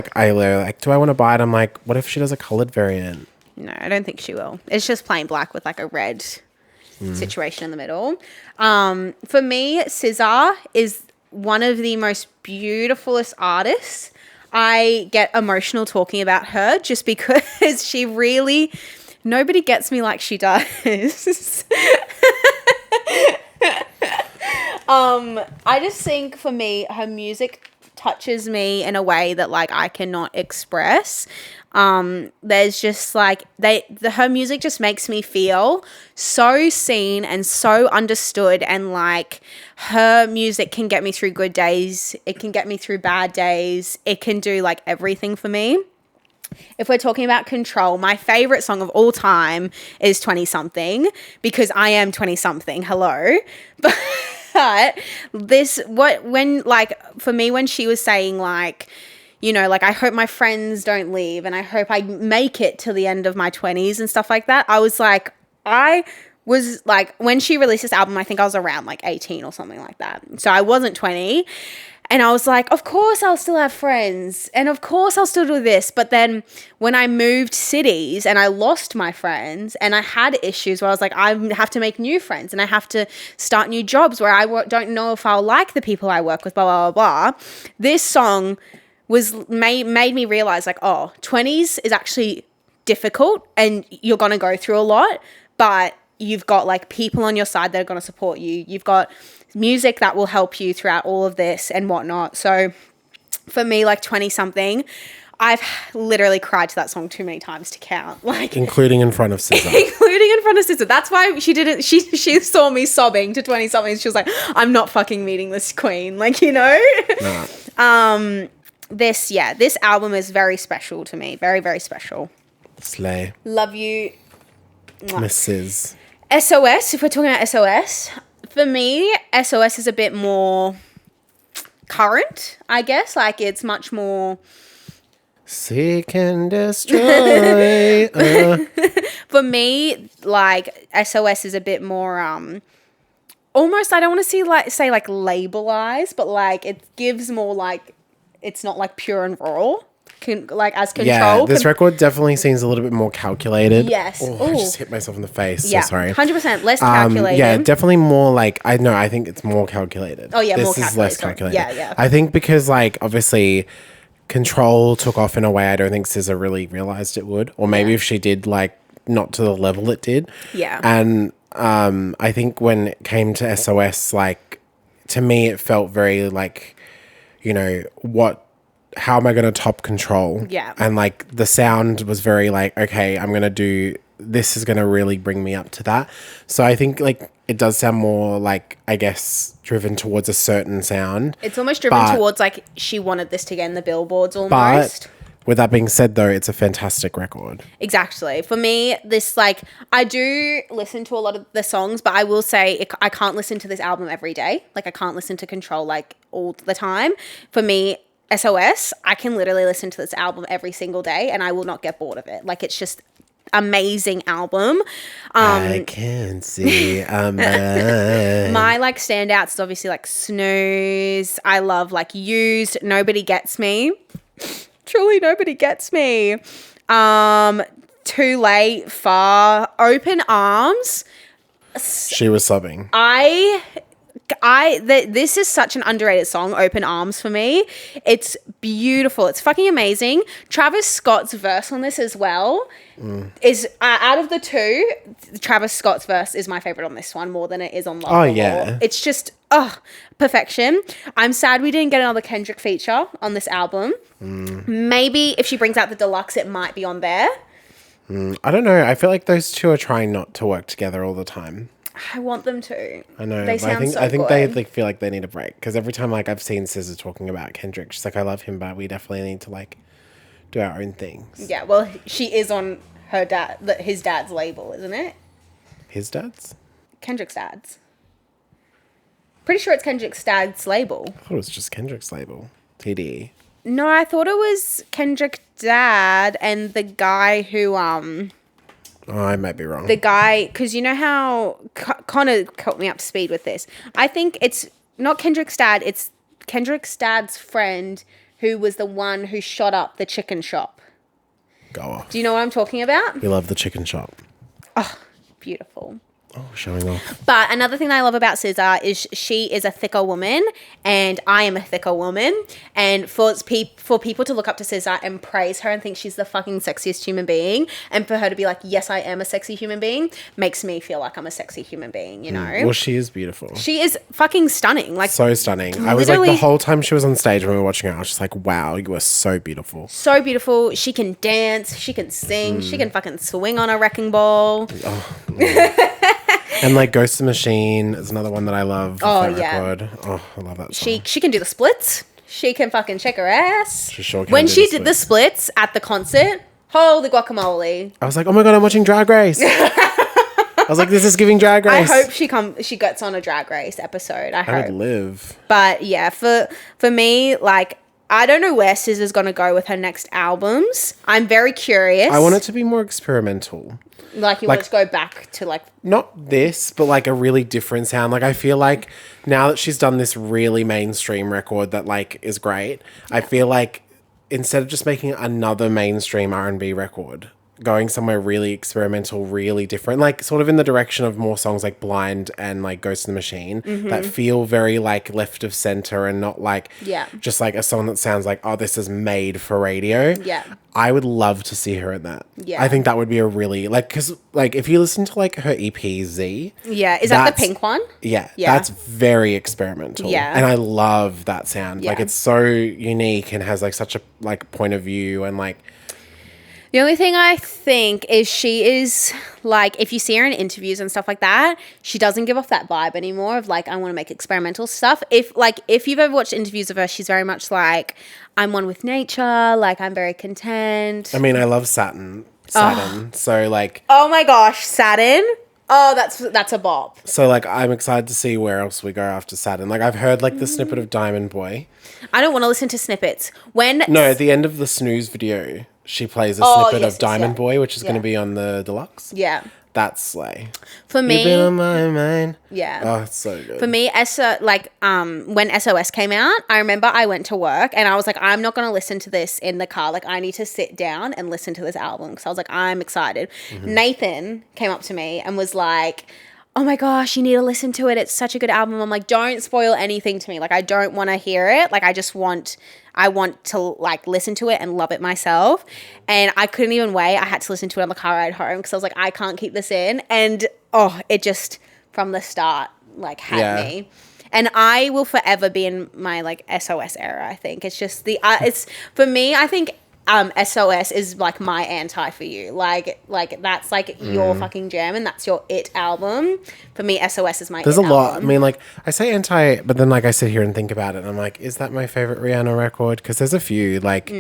I want to buy it? I'm like, what if she does a colored variant? No, I don't think she will. It's just plain black with like a red situation in the middle. For me, SZA is one of the most beautifulest artists. I get emotional talking about her just because she really... Nobody gets me like she does. I just think for me, her music touches me in a way that like I cannot express. There's just like her music just makes me feel so seen and so understood, and like her music can get me through good days. It can get me through bad days. It can do like everything for me. If we're talking about Control, my favorite song of all time is 20 something, because I am 20 something. Hello. But for me, when she was saying like, you know, like, I hope my friends don't leave and I hope I make it to the end of my 20s and stuff like that. I was like, when she released this album, I think I was around like 18 or something like that. So I wasn't 20. And I was like, of course I'll still have friends. And of course I'll still do this. But then when I moved cities and I lost my friends and I had issues where I was like, I have to make new friends and I have to start new jobs where I don't know if I'll like the people I work with, blah, blah, blah, blah. This song made me realize like, oh, 20s is actually difficult and you're going to go through a lot, but you've got like people on your side that are going to support you. You've got music that will help you throughout all of this and whatnot. So for me, like 20 something, I've literally cried to that song too many times to count. Like, including in front of SZA. That's why she saw me sobbing to 20 something. She was like, I'm not fucking meeting this queen. Like, you know? Nah. This album is very special to me. Very, very special. Slay. Love you. Mrs. SOS, if we're talking about SOS, for me, SOS is a bit more current, I guess. Like, it's much more... Seek and destroy. For me, like, SOS is a bit more... almost, I don't want to say labelized, but like, it gives more like... It's not like pure and raw. As Control. Yeah, this record definitely seems a little bit more calculated. Yes. Oh, I just hit myself in the face. Yeah, so sorry. 100% less calculated. Yeah, definitely more like, I think it's more calculated. Oh, yeah, this more calculated. This is less calculated. Yeah. I think because, like, obviously, Control took off in a way I don't think SZA really realized it would. Or maybe if she did, like, not to the level it did. Yeah. And I think when it came to SOS, like, to me, it felt very, like, you know, how am I going to top Control? Yeah. And like the sound was very like, okay, this is going to really bring me up to that. So I think like it does sound more like, I guess, driven towards a certain sound. It's almost driven towards like she wanted this to get in the billboards almost. But with that being said though, it's a fantastic record. Exactly. For me, this like, I do listen to a lot of the songs, but I will say I can't listen to this album every day. Like I can't listen to Control like all the time. For me, SOS, I can literally listen to this album every single day and I will not get bored of it. Like, it's just amazing album. I can see a man. My like standouts is obviously like Snooze. I love like Used, Nobody Gets Me. Truly Nobody Gets Me. Too Late, Far, Open Arms. She was sobbing. I This is such an underrated song, Open Arms, for me. It's beautiful. It's fucking amazing. Travis Scott's verse on this as well is, out of the two, Travis Scott's verse is my favorite on this one more than it is on Love Oh, No yeah. More. It's just, perfection. I'm sad we didn't get another Kendrick feature on this album. Maybe if she brings out the deluxe, it might be on there. I don't know. I feel like those two are trying not to work together all the time. I want them to. I know. They but sound I think so they good. like feel like they need a break because every time like I've seen SZA talking about Kendrick, she's like, I love him, but we definitely need to like do our own things. Yeah, well, she is on his dad's label, isn't it? His dad's? Kendrick's dad's. Pretty sure it's Kendrick's dad's label. I thought it was just Kendrick's label. TDE. No, I thought it was Kendrick's dad and the guy who Oh, I might be wrong. the guy, because you know how Connor caught me up to speed with this. I think it's not Kendrick's dad, it's Kendrick's dad's friend who was the one who shot up the chicken shop. Go off. Do you know what I'm talking about? You love the chicken shop. Beautiful. Oh, showing off. But another thing that I love about SZA is she is a thicker woman, and I am a thicker woman. And for people to look up to SZA and praise her and think she's the fucking sexiest human being, and for her to be like, yes, I am a sexy human being, makes me feel like I'm a sexy human being, you know? Well, she is beautiful. She is fucking stunning. Like, So stunning. I was like, Literally- the whole time she was on stage when we were watching her, I was just like, wow, you are so beautiful. so beautiful. She can dance. She can sing. She can fucking swing on a wrecking ball. And like Ghost of the Machine is another one that I love. Oh, that yeah. record. Oh, I love that song. She can do the splits. She can fucking shake her ass. She sure can When do she the did the splits at the concert, holy guacamole. I was like, oh my God, I'm watching Drag Race. I was like, this is giving Drag I Race. hope she gets on a Drag Race episode. I I hope. would live. But yeah, for me, like, I don't know where SZA's gonna go with her next albums. I'm very curious. I want it to be more experimental. like you want it to go back to like Not this, but like a really different sound. Like I feel like now that she's done this really mainstream record that like is great, I feel like instead of just making another mainstream R&B record, going somewhere really experimental, really different, like sort of in the direction of more songs like Blind and like Ghost in the Machine that feel very like left of center and not like just like a song that sounds like, oh, this is made for radio. Yeah. I would love to see her in that. Yeah. I think that would be a really like, because like if you listen to like her EP Z, yeah. Is that the that's- pink one? yeah, Yeah. that's very experimental. Yeah. And I love that sound. Like Yeah. it's so unique and has like such a like point of view and like The only thing I think is she is like, if you see her in interviews and stuff like that, she doesn't give off that vibe anymore of like, I want to make experimental stuff. If you've ever watched interviews of her, she's very much like, I'm one with nature. Like, I'm very content. I mean, I love Saturn. So like Oh my gosh, Saturn. Oh, that's a bop. I'm excited to see where else we go after Saturn. Like I've heard like the snippet of Diamond Boy. I don't want to listen to snippets. When No, at the end of the Snooze video, she plays a snippet of Diamond Boy, which is going to be on the deluxe. Yeah. That's slay. For You've been on me, my mind. yeah. Oh, it's so good. For me, when SOS came out, I remember I went to work and I was like, I'm not going to listen to this in the car. Like, I need to sit down and listen to this album because I was like, I'm excited. Nathan came up to me and was like, oh my gosh, you need to listen to it. It's such a good album. I'm like, don't spoil anything to me. Like, I don't want to hear it. Like, I want to like listen to it and love it myself. And I couldn't even wait. I had to listen to it on the car ride home because I was like, I can't keep this in. And it just from the start like had me. And I will forever be in my like SOS era. I think it's just it's for me. I think SOS is like my anti for you. Like that's like your fucking jam and that's your it album. For me, SOS is my There's it a lot. album. I mean, like, I say anti, but then, like, I sit here and think about it, and I'm like, is that my favorite Rihanna record? Because there's a few. Like,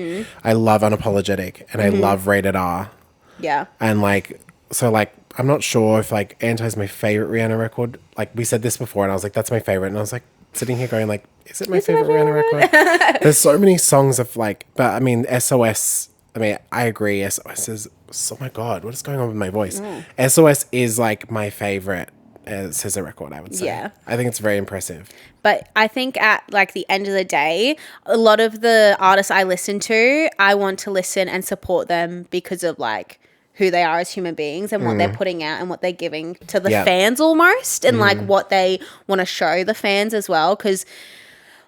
I love Unapologetic, and I love Rated R. Yeah. And, like, so, like, I'm not sure if, like, Anti is my favorite Rihanna record. Like, we said this before, and I was like, that's my favorite. And I was, like, sitting here going, like, is it my favorite Rihanna record? There's so many songs of, like, but, I mean, SOS... I mean, I agree. SOS is... Oh, my God. What is going on with my voice? SOS is, like, my favorite SZA record, I would say. Yeah. I think it's very impressive. But I think at like the end of the day, a lot of the artists I listen to, I want to listen and support them because of like who they are as human beings and what they're putting out and what they're giving to the Yeah. fans almost, and like what they want to show the fans as well. Because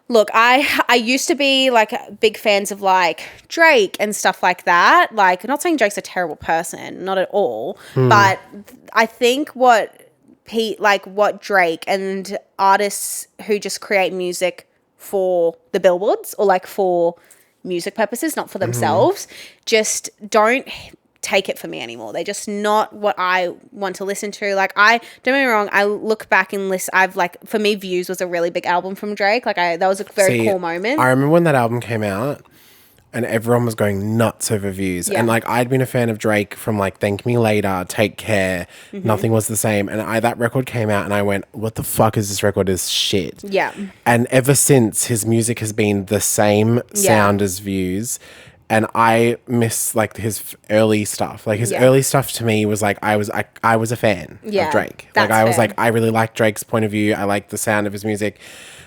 look, I used to be like big fans of like Drake and stuff like that. Like, not saying Drake's a terrible person, not at all, but I think what Drake and artists who just create music for the billboards or like for music purposes, not for themselves, just don't take it for me anymore. They're just not what I want to listen to. Like, don't get me wrong, I look back and listen. For me, Views was a really big album from Drake. Like, that was a very cool moment. I remember when that album came out and everyone was going nuts over Views. Yeah. And like, I'd been a fan of Drake from like Thank Me Later, Take Care, Nothing Was the Same. And that record came out and I went, what the fuck is this record? Is shit. Yeah. And ever since, his music has been the same sound as Views. And I miss like his early stuff. Like his early stuff to me was like I was a fan of Drake. Like I was like, I really liked Drake's point of view. I liked the sound of his music.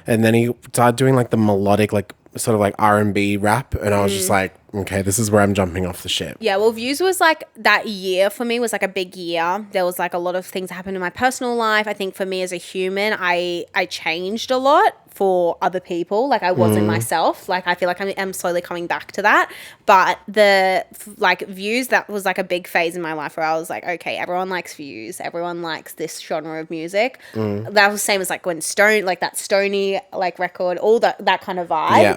And then he started doing like the melodic, like sort of like R&B rap, and I was just like, okay, this is where I'm jumping off the ship. Yeah, well, Views was like, that year for me was like a big year. There was like a lot of things that happened in my personal life. I think for me as a human, I changed a lot for other people. Like, I wasn't myself. Like, I feel like I'm slowly coming back to that. But Views, that was like a big phase in my life where I was like, okay, everyone likes Views. Everyone likes this genre of music. That was the same as like when that Stony like record, all that kind of vibe. Yeah.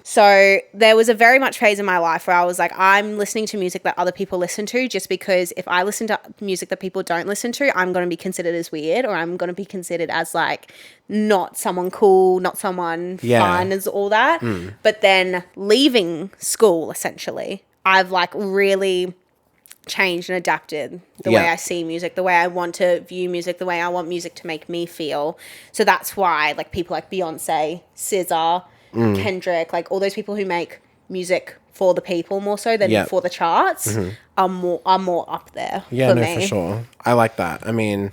So there was a very much phase in my life where I was like, I'm listening to music that other people listen to, just because if I listen to music that people don't listen to, I'm going to be considered as weird, or I'm going to be considered as like not someone cool, not someone fun, as all that. But then leaving school, essentially, I've like really changed and adapted the way I see music, the way I want to view music, the way I want music to make me feel. So that's why like people like Beyonce, SZA, Kendrick, like all those people who make music for the people more so than for the charts are more up there. Yeah, for sure. I like that. I mean,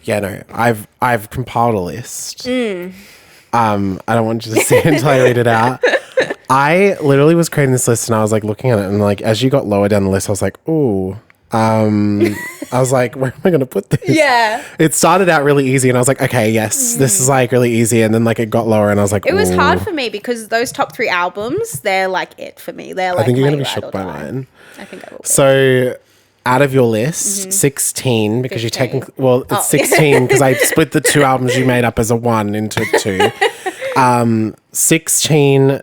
I've compiled a list. I don't want you to see it until I read it out. I literally was creating this list and I was like looking at it, and like as you got lower down the list, I was like, ooh. I was like, where am I going to put this? Yeah. It started out really easy and I was like, okay, yes, this is like really easy. And then like it got lower and I was like, it was hard for me because those top 3 albums, they're like it for me. They're like, I think you're going to be shocked by mine. I think I will be. So out of your list, 16, because 15. you technically, well, it's 16 because I split the 2 albums you made up as a 1 into 2. 16,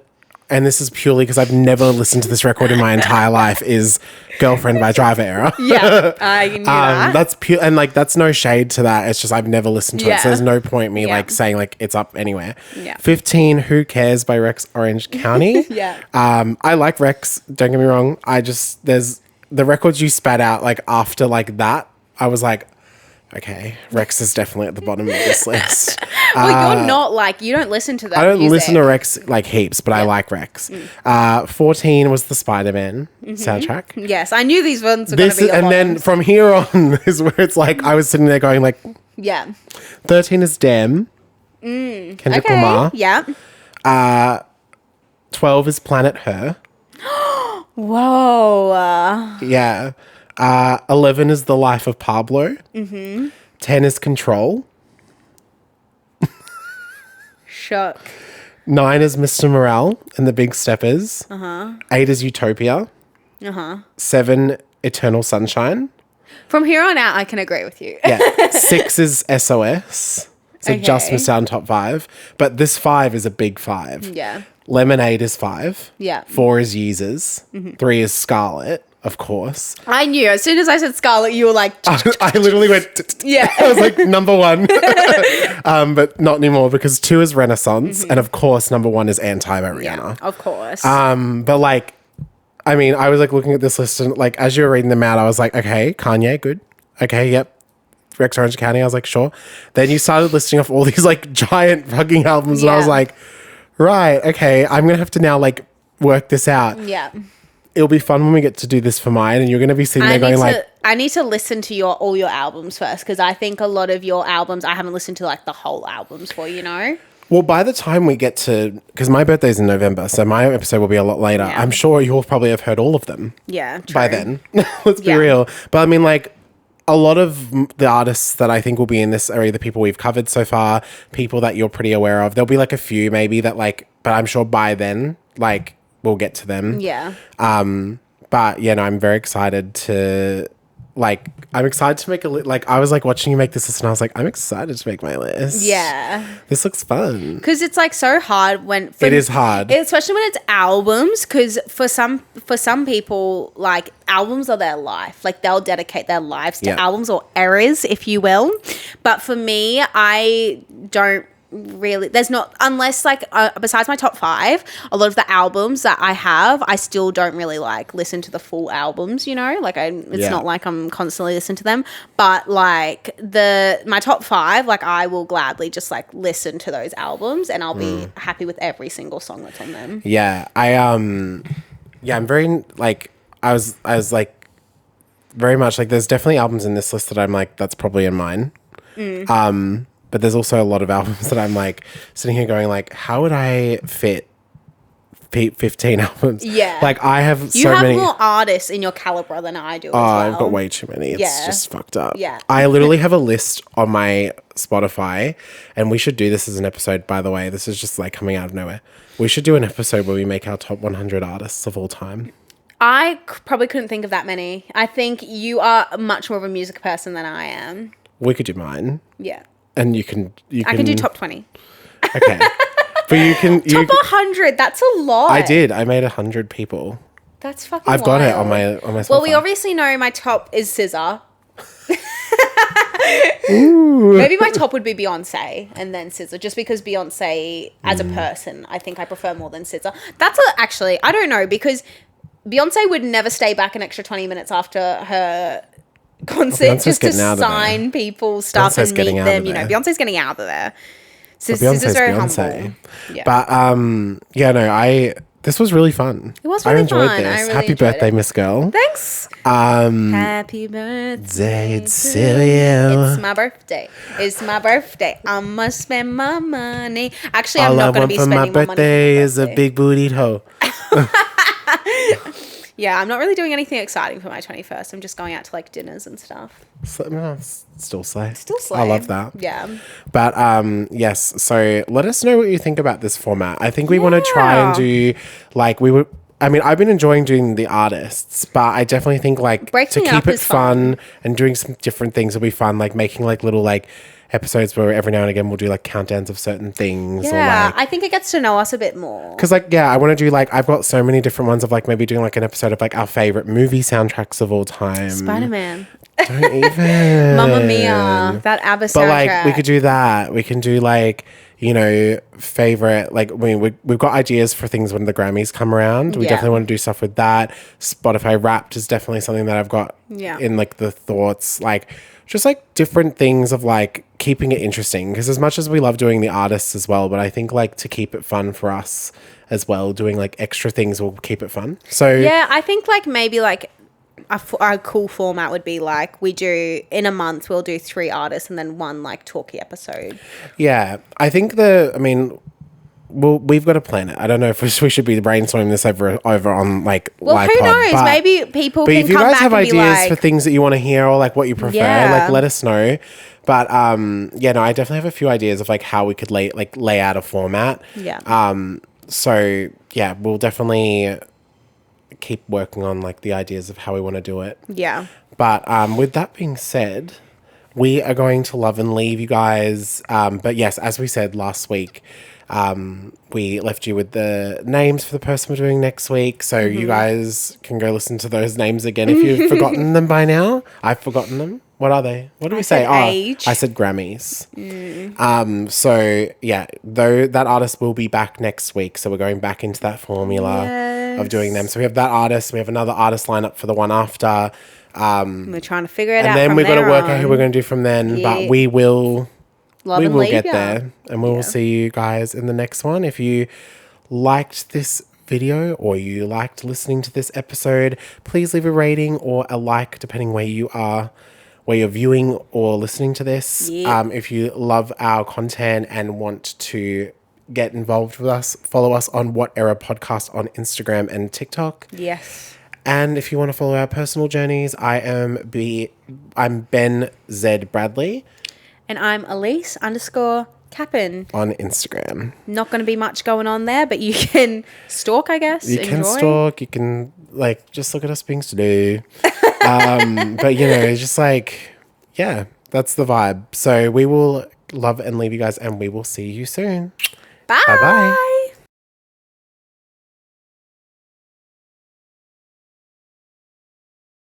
and this is purely because I've never listened to this record in my entire life, is Girlfriend by Driver Era. Yeah, I knew that. That's pure, and like that's no shade to that. It's just I've never listened to it, so there's no point me like saying like it's up anywhere. Yeah. 15, Who Cares by Rex Orange County. Yeah. I like Rex. Don't get me wrong. There's the records you spat out like after like that. I was like, okay, Rex is definitely at the bottom of this list. Well, you're not like, you don't listen to that I don't music. listen to Rex like heaps, but I like Rex. 14 was the Spider-Man soundtrack. Yes, I knew these ones were going to be your And then bottoms. from here on is where it's like I was sitting there going like, Yeah. 13 is Dem. Kendrick Okay. Lamar. Yeah. 12 is Planet Her. Whoa. Yeah. 11 is The Life of Pablo. 10 is Control. Shook. 9 is Mr. Morale and the Big Steppers. 8 is Utopia. 7, Eternal Sunshine. From here on out, I can agree with you. Yeah. 6 is SOS. So just missed out on top 5. But this 5 is a big 5. Yeah. Lemonade is 5. Yeah. 4 is Yeezus. 3 is Scarlet, of course. I knew. As soon as I said Scarlet, you were like... I literally went... Yeah. I was like, number 1. But not anymore because 2 is Renaissance. And of course, number 1 is Anti by Rihanna. Yeah, of course. But like, I mean, I was like looking at this list and like, as you were reading them out, I was like, okay, Kanye, good. Okay, yep. Rex Orange County, I was like, sure. Then you started listing off all these like giant fucking albums and I was like, right, okay, I'm going to have to now like work this out. Yeah. It'll be fun when we get to do this for mine and you're going to be sitting there going like... I need to listen to all your albums first because I think a lot of your albums, I haven't listened to like the whole albums for, you know? Well, by the time we get to, because my birthday's in November, so my episode will be a lot later. Yeah. I'm sure you'll probably have heard all of them. Yeah, true. By then. Let's be Yeah. real. But I mean, like, a lot of the artists that I think will be in this are either people we've covered so far, people that you're pretty aware of. There'll be like a few maybe that like, but I'm sure by then, like, we'll get to them. Yeah. But yeah, no, I'm very excited to, like, I'm excited to make a list. Like, I was like watching you make this list and I was like, I'm excited to make my list. Yeah. This looks fun. Because it's like so hard when It is hard. especially when it's albums. Because for some people, like albums are their life. Like they'll dedicate their lives to Yeah. albums or eras, if you will. But for me, I don't really. There's not unless like besides my top 5, a lot of the albums that I have, I still don't really like listen to the full albums. You know, like it's Yeah. not like I'm constantly listening to them. But like my top 5, like I will gladly just like listen to those albums and I'll be happy with every single song that's on them. Yeah, I'm very like I was like very much like there's definitely albums in this list that I'm like that's probably in mine. But there's also a lot of albums that I'm like sitting here going like how would I fit 15 albums? Yeah. Like I have You so have many. more artists in your caliber than I do as well. I've got way too many. It's Yeah. just fucked up. Yeah. I literally have a list on my Spotify, and we should do this as an episode, by the way. This is just like coming out of nowhere. We should do an episode where we make our top 100 artists of all time. I probably couldn't think of that many. I think you are much more of a music person than I am. We could do mine, Yeah. and you can. I can do top 20. Okay. But you can. Top 100, that's a lot. I did. I made 100 people. That's fucking I've got it on wild. my Spotify. Well, we obviously know my top is SZA. Maybe my top would be Beyonce and then SZA, just because Beyonce as a person, I think I prefer more than SZA. Actually, I don't know, because Beyonce would never stay back an extra 20 minutes after her concert Beyonce's just to getting out of there. sign people's stuff Beyonce's and getting meet out of them. You know, there. Beyonce's getting out of there. So Beyonce's SZA's very Beyonce. humble. Yeah. But yeah, no, this was really fun. It was I really enjoyed fun. I this. really Happy enjoyed birthday, it. Miss Girl. Thanks. Happy birthday It's to you. It's my birthday. It's my birthday. I must spend my money. Actually, I'm All I not going to want be for my spending my money. birthday for my is a birthday. big bootied hoe. Yeah, I'm not really doing anything exciting for my 21st. I'm just going out to like dinners and stuff. Still slay. Still slay. I love that. Yeah. But yes, so let us know what you think about this format. I think we want to try and do like I've been enjoying doing the artists, but I definitely think like Breaking to it keep up it is fun and doing some different things will be fun, like making like little like episodes where every now and again we'll do like countdowns of certain things Yeah, or like I think it gets to know us a bit more. because like I want to do like I've got so many different ones of like maybe doing like an episode of like our favorite movie soundtracks of all time. Spider-Man. Don't even. Mamma Mia. That ABBA soundtrack. But like we could do that. We can do like, you know, favorite, like we've got ideas for things when the Grammys come around. We Yeah. definitely want to do stuff with that. Spotify Wrapped is definitely something that I've got Yeah. in like the thoughts, like just like different things of like keeping it interesting. Because as much as we love doing the artists as well, but I think like to keep it fun for us as well, doing like extra things will keep it fun. So Yeah, I think like maybe like a cool format would be like we do in a month, we'll do 3 artists and then 1 like talky episode. yeah, I think we've got to plan it. I don't know if we should be brainstorming this over on like Well, live who pod, knows? but- Maybe people But can if you come guys back have and be ideas like, for things that you want to hear or like what you prefer, Yeah. like let us know. But yeah, no, I definitely have a few ideas of like how we could lay out a format. Yeah. So yeah, we'll definitely keep working on like the ideas of how we want to do it. yeah. But with that being said, we are going to love and leave you guys. But yes, as we said last week, we left you with the names for the person we're doing next week. So you guys can go listen to those names again if you've forgotten them by now. I've forgotten them. What are they? What did we say? said age. I said Grammys. So yeah, though that artist will be back next week. So we're going back into that formula of doing them. So we have that artist. We have another artist lineup for the one after. We're trying to figure it out. And then from we've got to there work out who on. we're going to do from then. Yeah. But we will Love and leave get ya. there. And we will see you guys in the next one. If you liked this video or you liked listening to this episode, please leave a rating or a like depending where you're viewing or listening to this. Yeah. If you love our content and want to get involved with us, follow us on What Era Podcast on Instagram and TikTok. Yes. And if you want to follow our personal journeys, I'm Ben Z Bradley. And I'm Ellyce_Capin on Instagram. Not going to be much going on there, but you can stalk, I guess. You can stalk. You can just look at us things to do. But just that's the vibe. So we will love and leave you guys, and we will see you soon. Bye. Bye-bye.